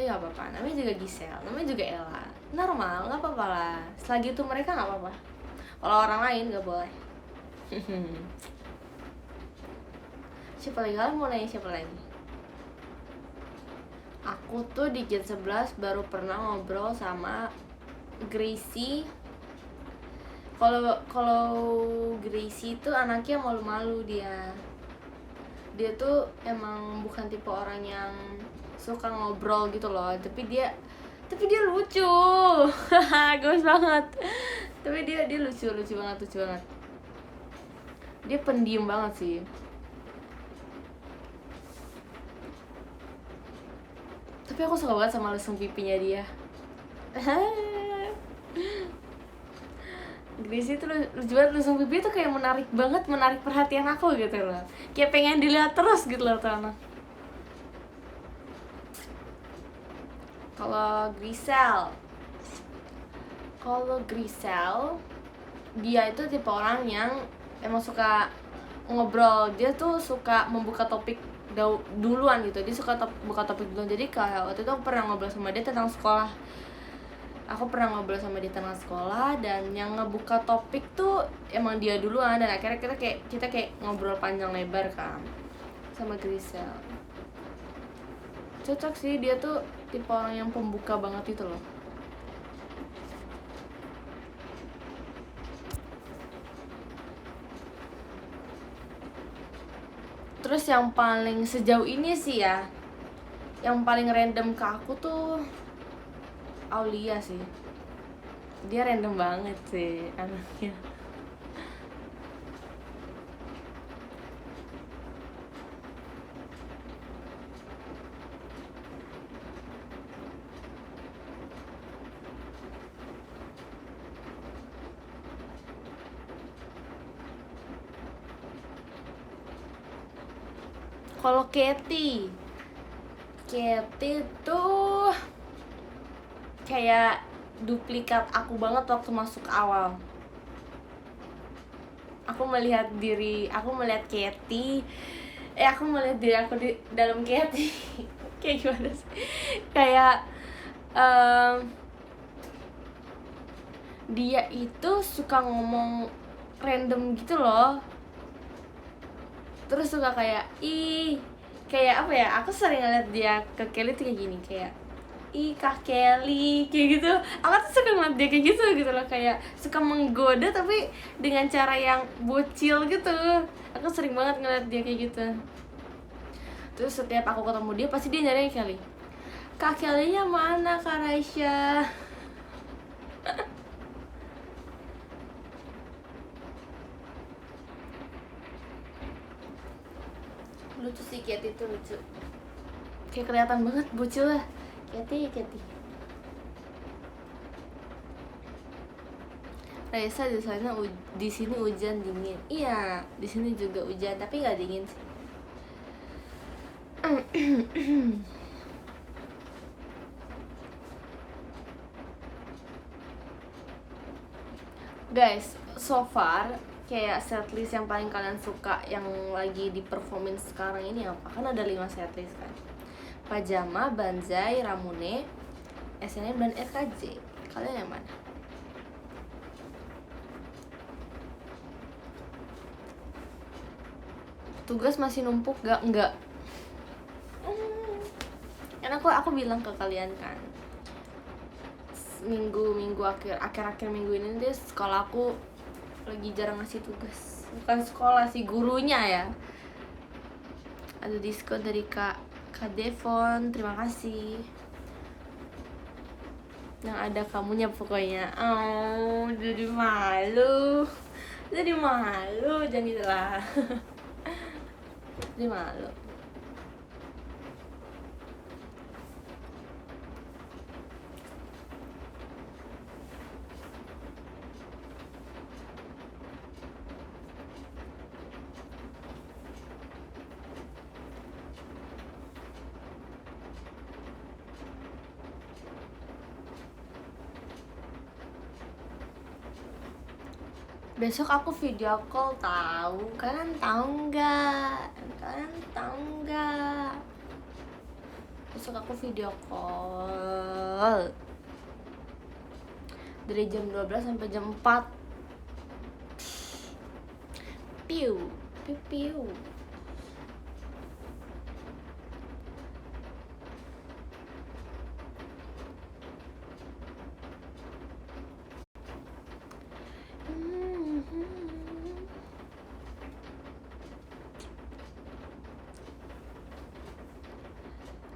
Gak apa-apa, namanya juga Gisel, namanya juga Ella. Normal, gak apa-apa lah. Selagi itu mereka gak apa-apa. Kalau orang lain gak boleh. Siapa lagi? Kalian mau nanya siapa lagi? Aku tuh di Gen 11 baru pernah ngobrol sama Gracie. Kalau Gracie tuh anaknya malu-malu dia. Dia tuh emang bukan tipe orang yang suka ngobrol gitu loh, tapi dia lucu. Gemes banget. Tapi dia lucu banget. Dia pendiam banget sih. Tapi aku suka banget sama lesung pipinya dia. Gracie tuh lucu banget, lesung pipi tuh kayak menarik perhatian aku gitu loh. Kayak pengen dilihat terus gitu loh tuh anak. Kalau Grisel, dia itu tipe orang yang emang suka ngobrol. Dia tuh suka membuka topik duluan gitu. Dia suka buka topik duluan. Jadi kayak waktu itu aku pernah ngobrol sama dia tentang sekolah. Dan yang ngebuka topik tuh emang dia duluan, dan akhirnya kita kayak ngobrol panjang lebar kan sama Grisel. Cocok sih, dia tuh tipe orang yang pembuka banget itu loh. Terus yang paling sejauh ini sih ya, yang paling random ke aku tuh Aulia sih. Dia random banget sih anaknya. Kalau Katy tuh kayak duplikat aku banget waktu masuk awal. Aku melihat diri aku di dalam Katy. Kayak gimana sih? Kayak dia itu suka ngomong random gitu loh. Terus suka kayak apa ya, aku sering ngeliat dia ke Kelly tuh kayak gini, kayak Kak Kelly, kayak gitu. Aku tuh suka ngeliat dia kayak gitu loh, kayak suka menggoda tapi dengan cara yang bocil gitu. Aku sering banget ngeliat dia kayak gitu. Terus setiap aku ketemu dia pasti dia nyariin Kelly. Kak Kelly-nya mana, Kak Raisya? Lucu sih Katy tuh, lucu. Kayak kelihatan banget bocil lah. Katy. Raisa di sini hujan dingin. Iya, di sini juga hujan tapi nggak dingin sih. Guys, so far kayak setlist yang paling kalian suka yang lagi di performin sekarang ini apa? Kan ada 5 setlist kan. Pajama, Banzai, Ramune, SNM, dan RKJ. Kalian yang mana? Tugas masih numpuk gak? Enggak. Enak aku bilang ke kalian kan, minggu akhir minggu ini dia sekolah aku lagi jarang ngasih tugas. Bukan sekolah sih, gurunya ya. Ada diskon dari Kak Devon, terima kasih. Yang ada kamunya pokoknya. Oh, jadi malu, jangan gitu lah. Jadi malu. Besok aku video call tahu. Kalian tahu nggak? Besok aku video call dari jam 12 sampai jam 4. Piu.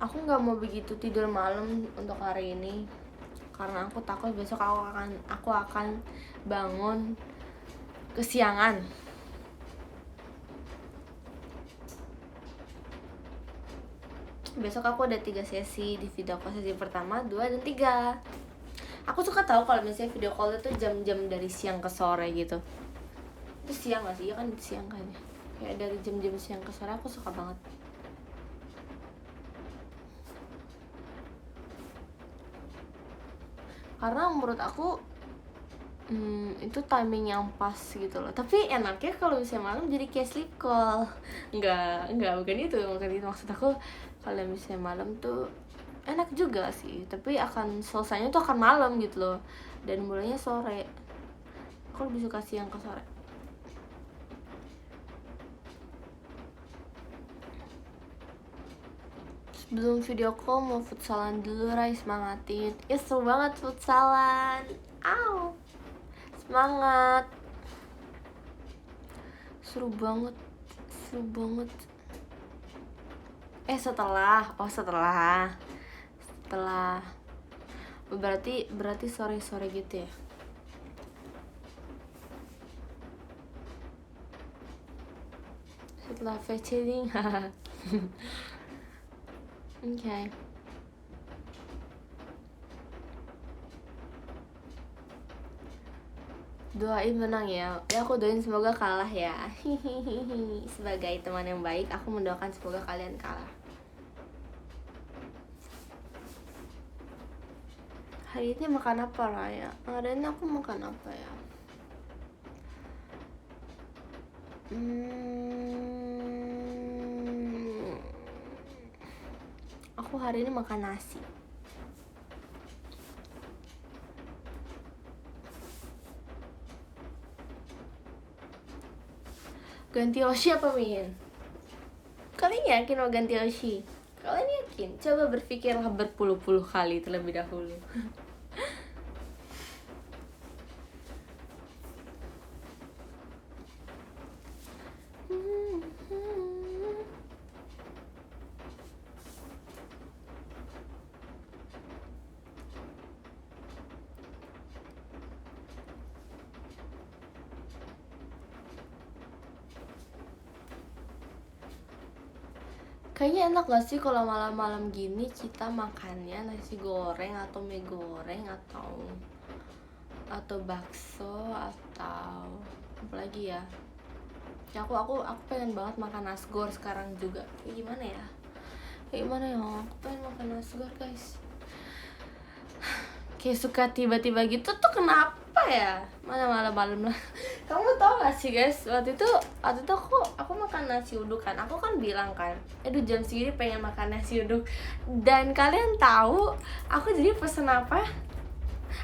Aku nggak mau begitu tidur malam untuk hari ini karena aku takut besok aku akan bangun kesiangan. Besok aku ada 3 sesi di video call, sesi pertama, 2, dan 3. Aku suka tahu kalau misalnya video call itu jam-jam dari siang ke sore gitu. Itu siang gak sih? Ya kan siang kan ya. Kayak dari jam-jam siang ke sore aku suka banget. Karena menurut aku itu timing yang pas gitu loh. Tapi enaknya kalau misalnya malam jadi kayak sleep call. Enggak, bukan itu maksud aku. Kalau misalnya malam tuh enak juga sih, tapi akan selesainya tuh akan malam gitu loh, dan mulainya sore. Aku lebih suka siang ke sore. Sebelum video call mau futsalan dulu, Rai, semangatin. Ya seru banget futsalan. Semangat. Seru banget. Setelah berarti sore-sore gitu ya. Setelah fetching. Okay. Doain menang ya. Aku doain semoga kalah ya. Sebagai teman yang baik, aku mendoakan semoga kalian kalah. Hari ini makan apa, Raya? Hari ini aku makan apa ya? Aku hari ini makan nasi. Ganti Oshi apa Min? Kalian yakin mau ganti Oshi? Kalian yakin? Coba berpikirlah berpuluh-puluh kali terlebih dahulu. Kayaknya enak gak sih kalau malam-malam gini kita makannya nasi goreng atau mie goreng atau bakso atau apa lagi ya? Ya aku pengen banget makan nasgor sekarang juga. Kayak gimana ya? Aku pengen makan nasgor, guys. Kayak suka tiba-tiba gitu tuh, kenapa ya? Mana malam-malam lah. Kamu tau gak sih, guys, waktu itu aku makan nasi uduk kan. Aku kan bilang kan, aduh jam segini pengen makan nasi uduk. Dan kalian tahu aku jadi pesen apa?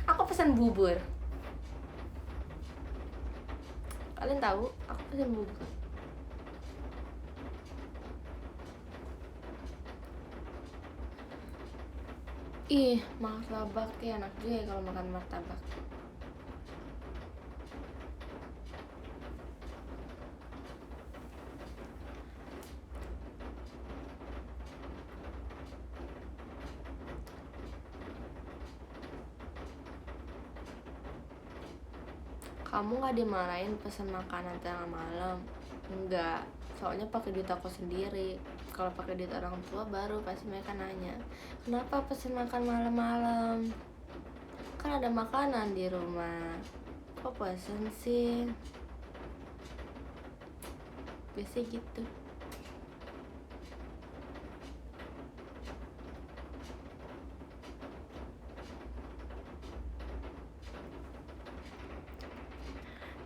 Aku pesan bubur. Kalian tahu aku pesan bubur. Ih, martabak ya enak juga ya kalau makan martabak. Kamu nggak dimarahin pesan makanan tengah malam? Enggak, soalnya pakai duit aku sendiri. Kalau pakai duit orang tua baru pasti mereka nanya, kenapa pesan makan malam-malam? Kan ada makanan di rumah. Kok pesen sih? Biasanya gitu.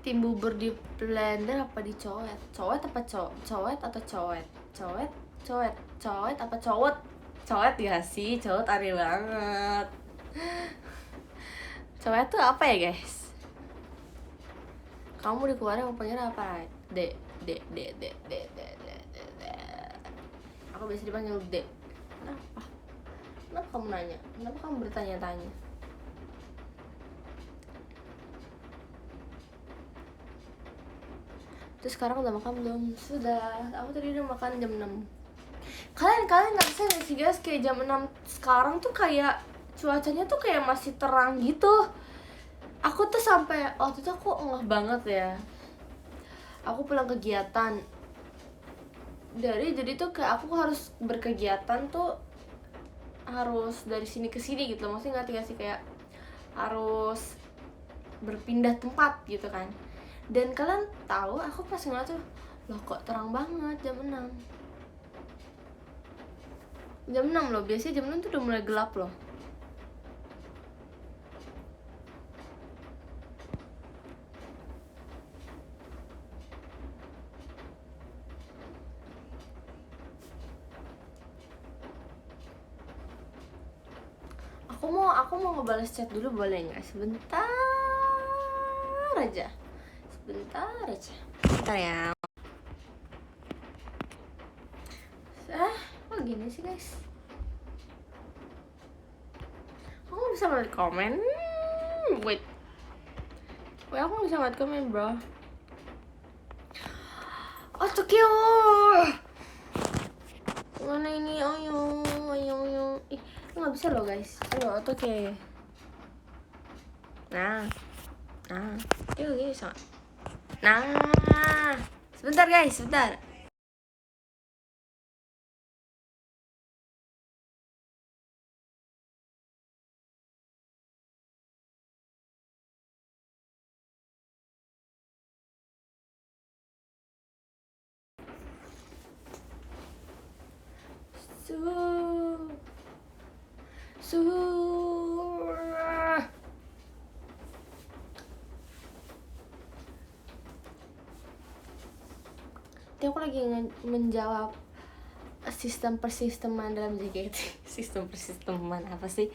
Tim bubur di blender apa dicoet? Coet apa coet atau coet? Coet, coet, coet apa cowet? Coet ya sih, cowet aneh banget. Coet tuh apa ya guys? Kamu di keluarga mau panggil apa? Dek, dek, dek, dek, dek, dek, dek, dek, dek. Aku biasa dipanggil dek. Kenapa? Kenapa kamu nanya? Kenapa kamu bertanya-tanya? Terus sekarang udah makan belum? Sudah. Aku tadi udah makan jam 6. Kalian ngerasa gak sih guys, kayak jam 6 sekarang tuh kayak cuacanya tuh kayak masih terang gitu. Aku tuh sampai waktu itu aku ngeh banget ya. Aku pulang kegiatan. Jadi tuh kayak aku harus berkegiatan tuh harus dari sini ke sini gitu. Maksudnya ngerti gak sih, kayak harus berpindah tempat gitu kan. Dan kalian tahu aku pas ngeliat tuh, loh kok terang banget jam 6. Jam 6 loh, biasanya jam 6 tuh udah mulai gelap loh. Aku mau ngebales chat dulu, boleh nggak? Sebentar aja. Bentar ya. Kok gini sih guys? Aku nggak bisa ngeliat komen. Wait, aku nggak bisa ngeliat komen bro. Oh Tokyo, mana ini? Ayo. Ih, nggak bisa loh guys. Ayo Tokyo. Nah, yuk bisa. Nah, sebentar guys, sebentar. Nanti aku lagi menjawab sistem persisteman dalam JKT. Sistem persisteman apa sih?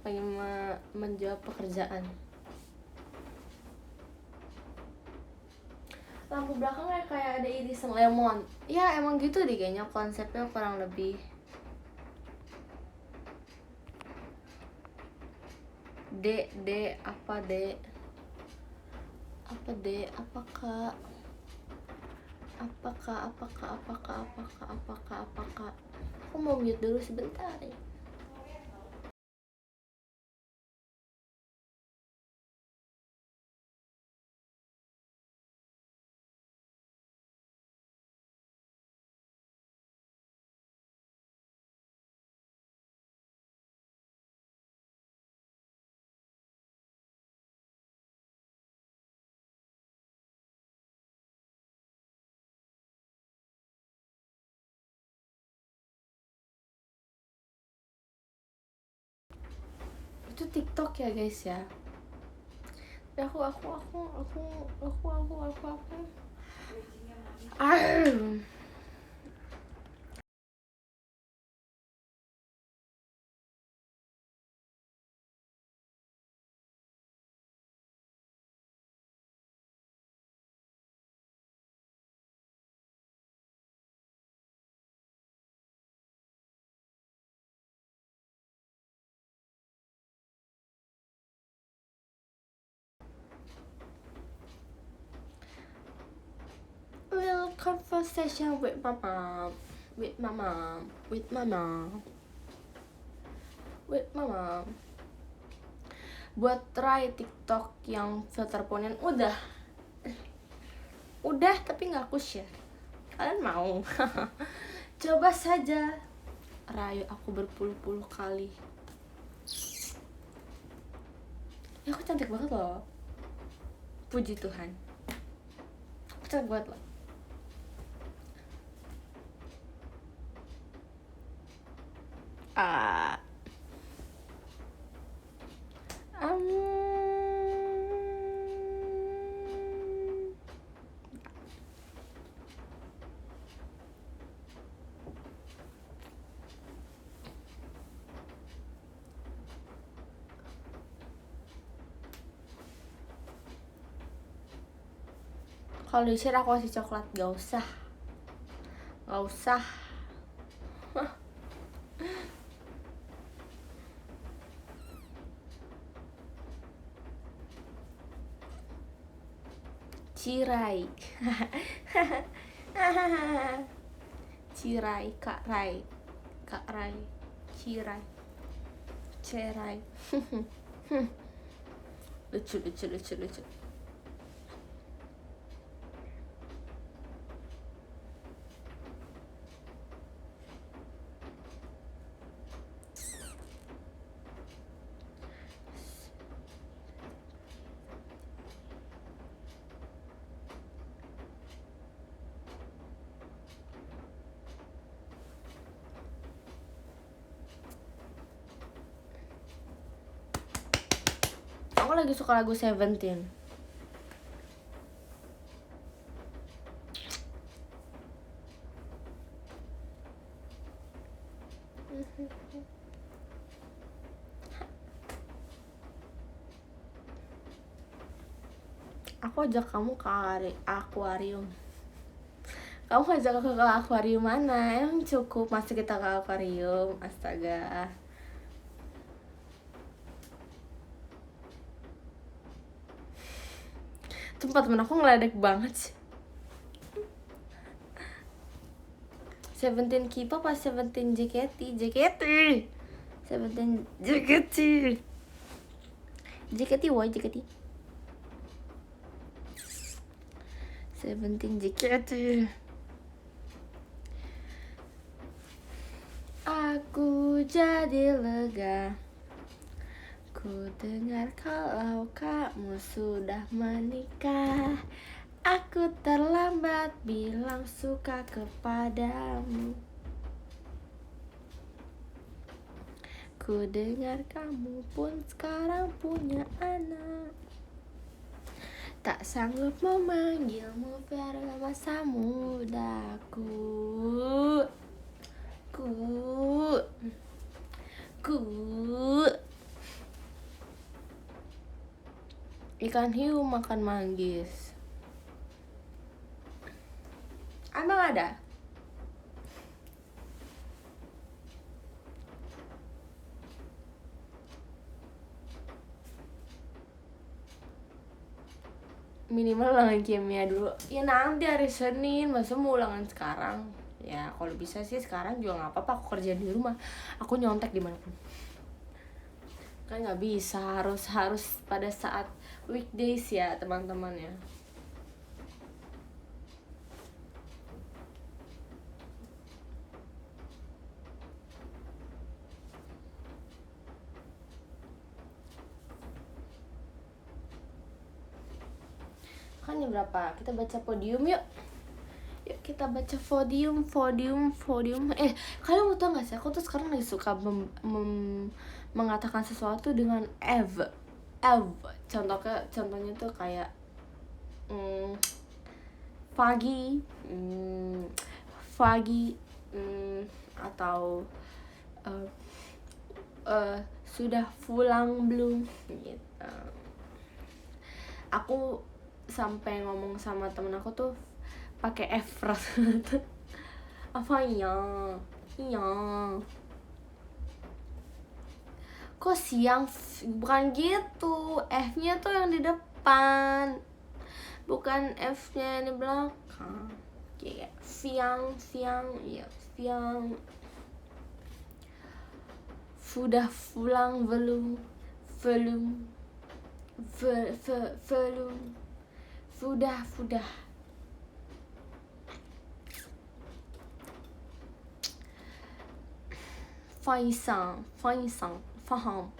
Lagi menjawab pekerjaan. Lampu belakangnya kayak ada irisan lemon. Ya emang gitu deh kayaknya konsepnya kurang lebih. Dek, apa dek? Apa dek? Apakah? Aku mau mute dulu sebentar ya. Itu TikTok ya guys ya. Aku conversation with my mom. With my mom. With my mom. With my mom. Buat try TikTok yang filter ponian udah tapi nggak aku share. Kalian mau? Coba saja. Rayu aku berpuluh-puluh kali. Ya aku cantik banget loh. Puji Tuhan. Aku cantik banget loh. Kalau di-share aku kasih coklat, gak usah. Cirai. Cirai, Kak Rai. Cirai. Lucu. Aku lagi suka lagu Seventeen. Aku ajak kamu ke akuarium. Kamu ajak aku ke akuarium mana? Emang cukup masa kita ke akuarium? Astaga. Tempat temen aku ngeledek banget sih. Seventeen K-pop apa Seventeen JKT? Seventeen JKT. Seventeen JKT. Aku jadi lega. Ku dengar kalau kamu sudah menikah. Aku terlambat bilang suka kepadamu. Ku dengar kamu pun sekarang punya anak. Tak sanggup memanggilmu pada masa mudaku. Ku ikan hiu makan manggis. Emang ada? Minimal ulangan kimia dulu. Ya nanti hari Senin, masa mau ulangan sekarang? Ya kalau bisa sih sekarang juga nggak apa-apa. Aku kerja di rumah, aku nyontek dimanapun. Kan nggak bisa, harus pada saat weekdays ya teman-teman ya. Kan jam berapa? Kita baca podium yuk. Yuk kita baca podium. Kalian mau tau gak sih, aku tuh sekarang lagi suka mengatakan sesuatu dengan ev. Contohnya tuh kayak pagi, atau sudah pulang belum gitu. Aku sampai ngomong sama temen aku tuh pakai F rasanya. Apa iya. Kok siang? Bukan gitu. F-nya tuh yang di depan, bukan F-nya yang di belakang. Kayak Fiang, ya Fiang. Sudah pulang belum? Belum. Sudah. Faisal, faham.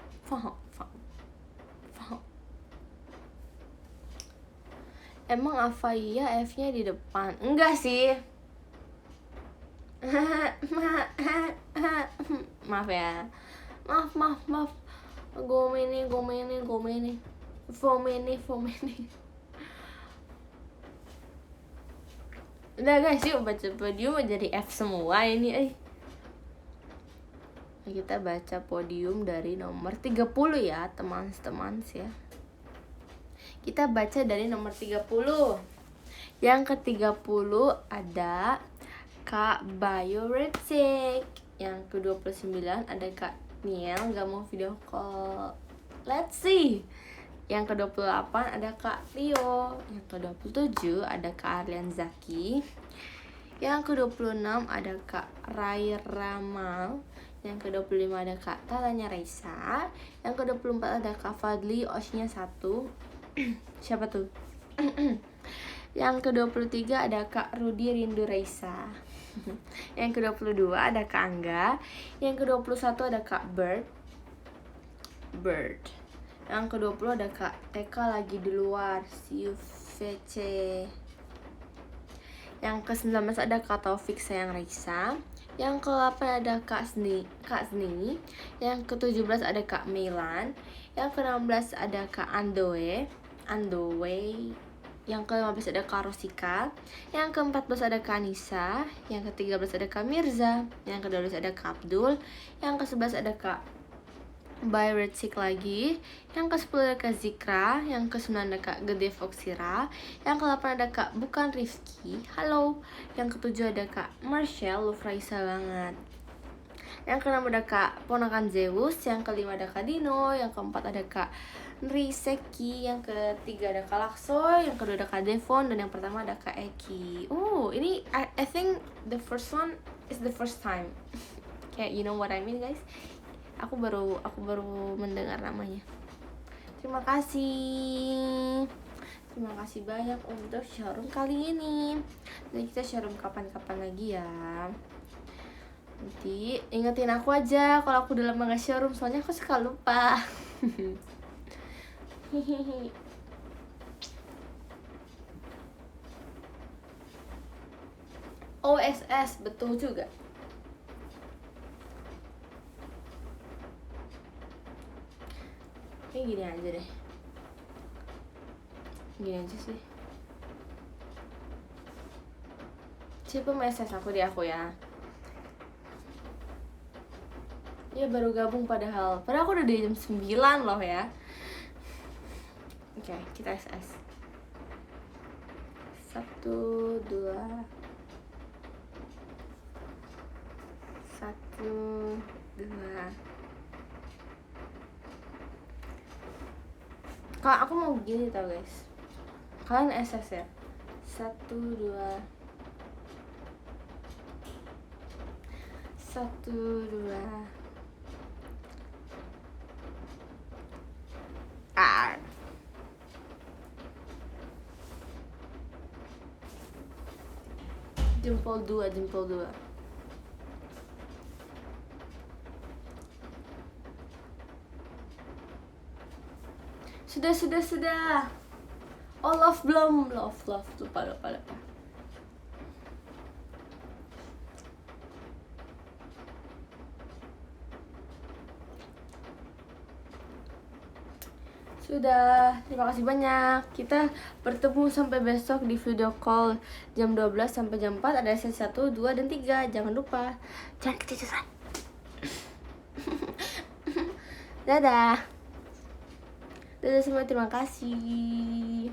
Emang apa iya F-nya di depan? Enggak sih. Maaf ya. Maaf. Gomene. Fomene. Udah guys, yuk baca podium jadi F semua ini. Kita baca podium dari nomor 30 ya, teman-teman ya. Kita baca dari nomor 30. Yang ke-30 ada Kak Bayu Retik. Yang ke-29 ada Kak Niel gak mau video call. Let's see. Yang ke-28 ada Kak Rio. Yang ke-27 ada Kak Arlian Zaki. Yang ke-26 ada Kak Rai Ramal. Yang ke-25 ada Kak Tatanya Raisa. Yang ke-24 ada Kak Fadli Osnya 1. Siapa tuh? Yang ke-23 ada Kak Rudi Rindu Raisa. Yang ke-22 ada Kak Angga. Yang ke-21 ada Kak Bird. Yang ke-20 ada Kak Eka lagi di luar. VC. Yang ke-19 ada Kak Taufik Sayang Raisa. Yang ke-8 ada Kak Sni. Yang ke-17 ada Kak Milan. Yang ke-16 ada Kak Andoe. Yang ke-15 ada Kak Rosika. Yang ke-14 ada Kak Nisa. Yang ke-13 ada Kak Mirza. Yang ke-12 ada Kak Abdul. Yang ke-11 ada Kak Bayretik lagi. Yang ke-10 ada Kak Zikra. Yang ke-9 ada Kak Gede Foxira. Yang ke-8 ada Kak Bukan Rifki. Halo. Yang ke-7 ada Kak Marshall. Love Raisa banget. Yang ke-6 ada Kak Ponakan Zeus. Yang ke-5 ada Kak Dino. Yang ke-4 ada Kak Nriseki. Yang ke-3 ada Kak Lakso. Yang ke-2 ada Kak Devon. Dan yang pertama ada Kak Eki. Ini I think the first one is the first time. Kayak you know what I mean guys. Aku baru mendengar namanya. Terima kasih banyak untuk showroom kali ini. Nanti kita showroom kapan-kapan lagi ya. Nanti ingetin aku aja kalau aku udah lama gak showroom, soalnya aku suka lupa. OSS betul juga. Gini aja deh. Gini aja sih. Siapa message aku di aku ya? Ya baru gabung padahal aku udah di jam 9 loh ya. Oke, kita SS. 1, 2 Kalau aku mau gini tau guys. Kalian SS ya. 1, 2 Jempol 2. Sudah. Oh, love belum. Love. Lupa. Sudah, terima kasih banyak. Kita bertemu sampai besok di video call jam 12 sampai jam 4. Ada sesi 1, 2, dan 3. Jangan lupa. Jangan ketiduran. Dadah semua, terima kasih.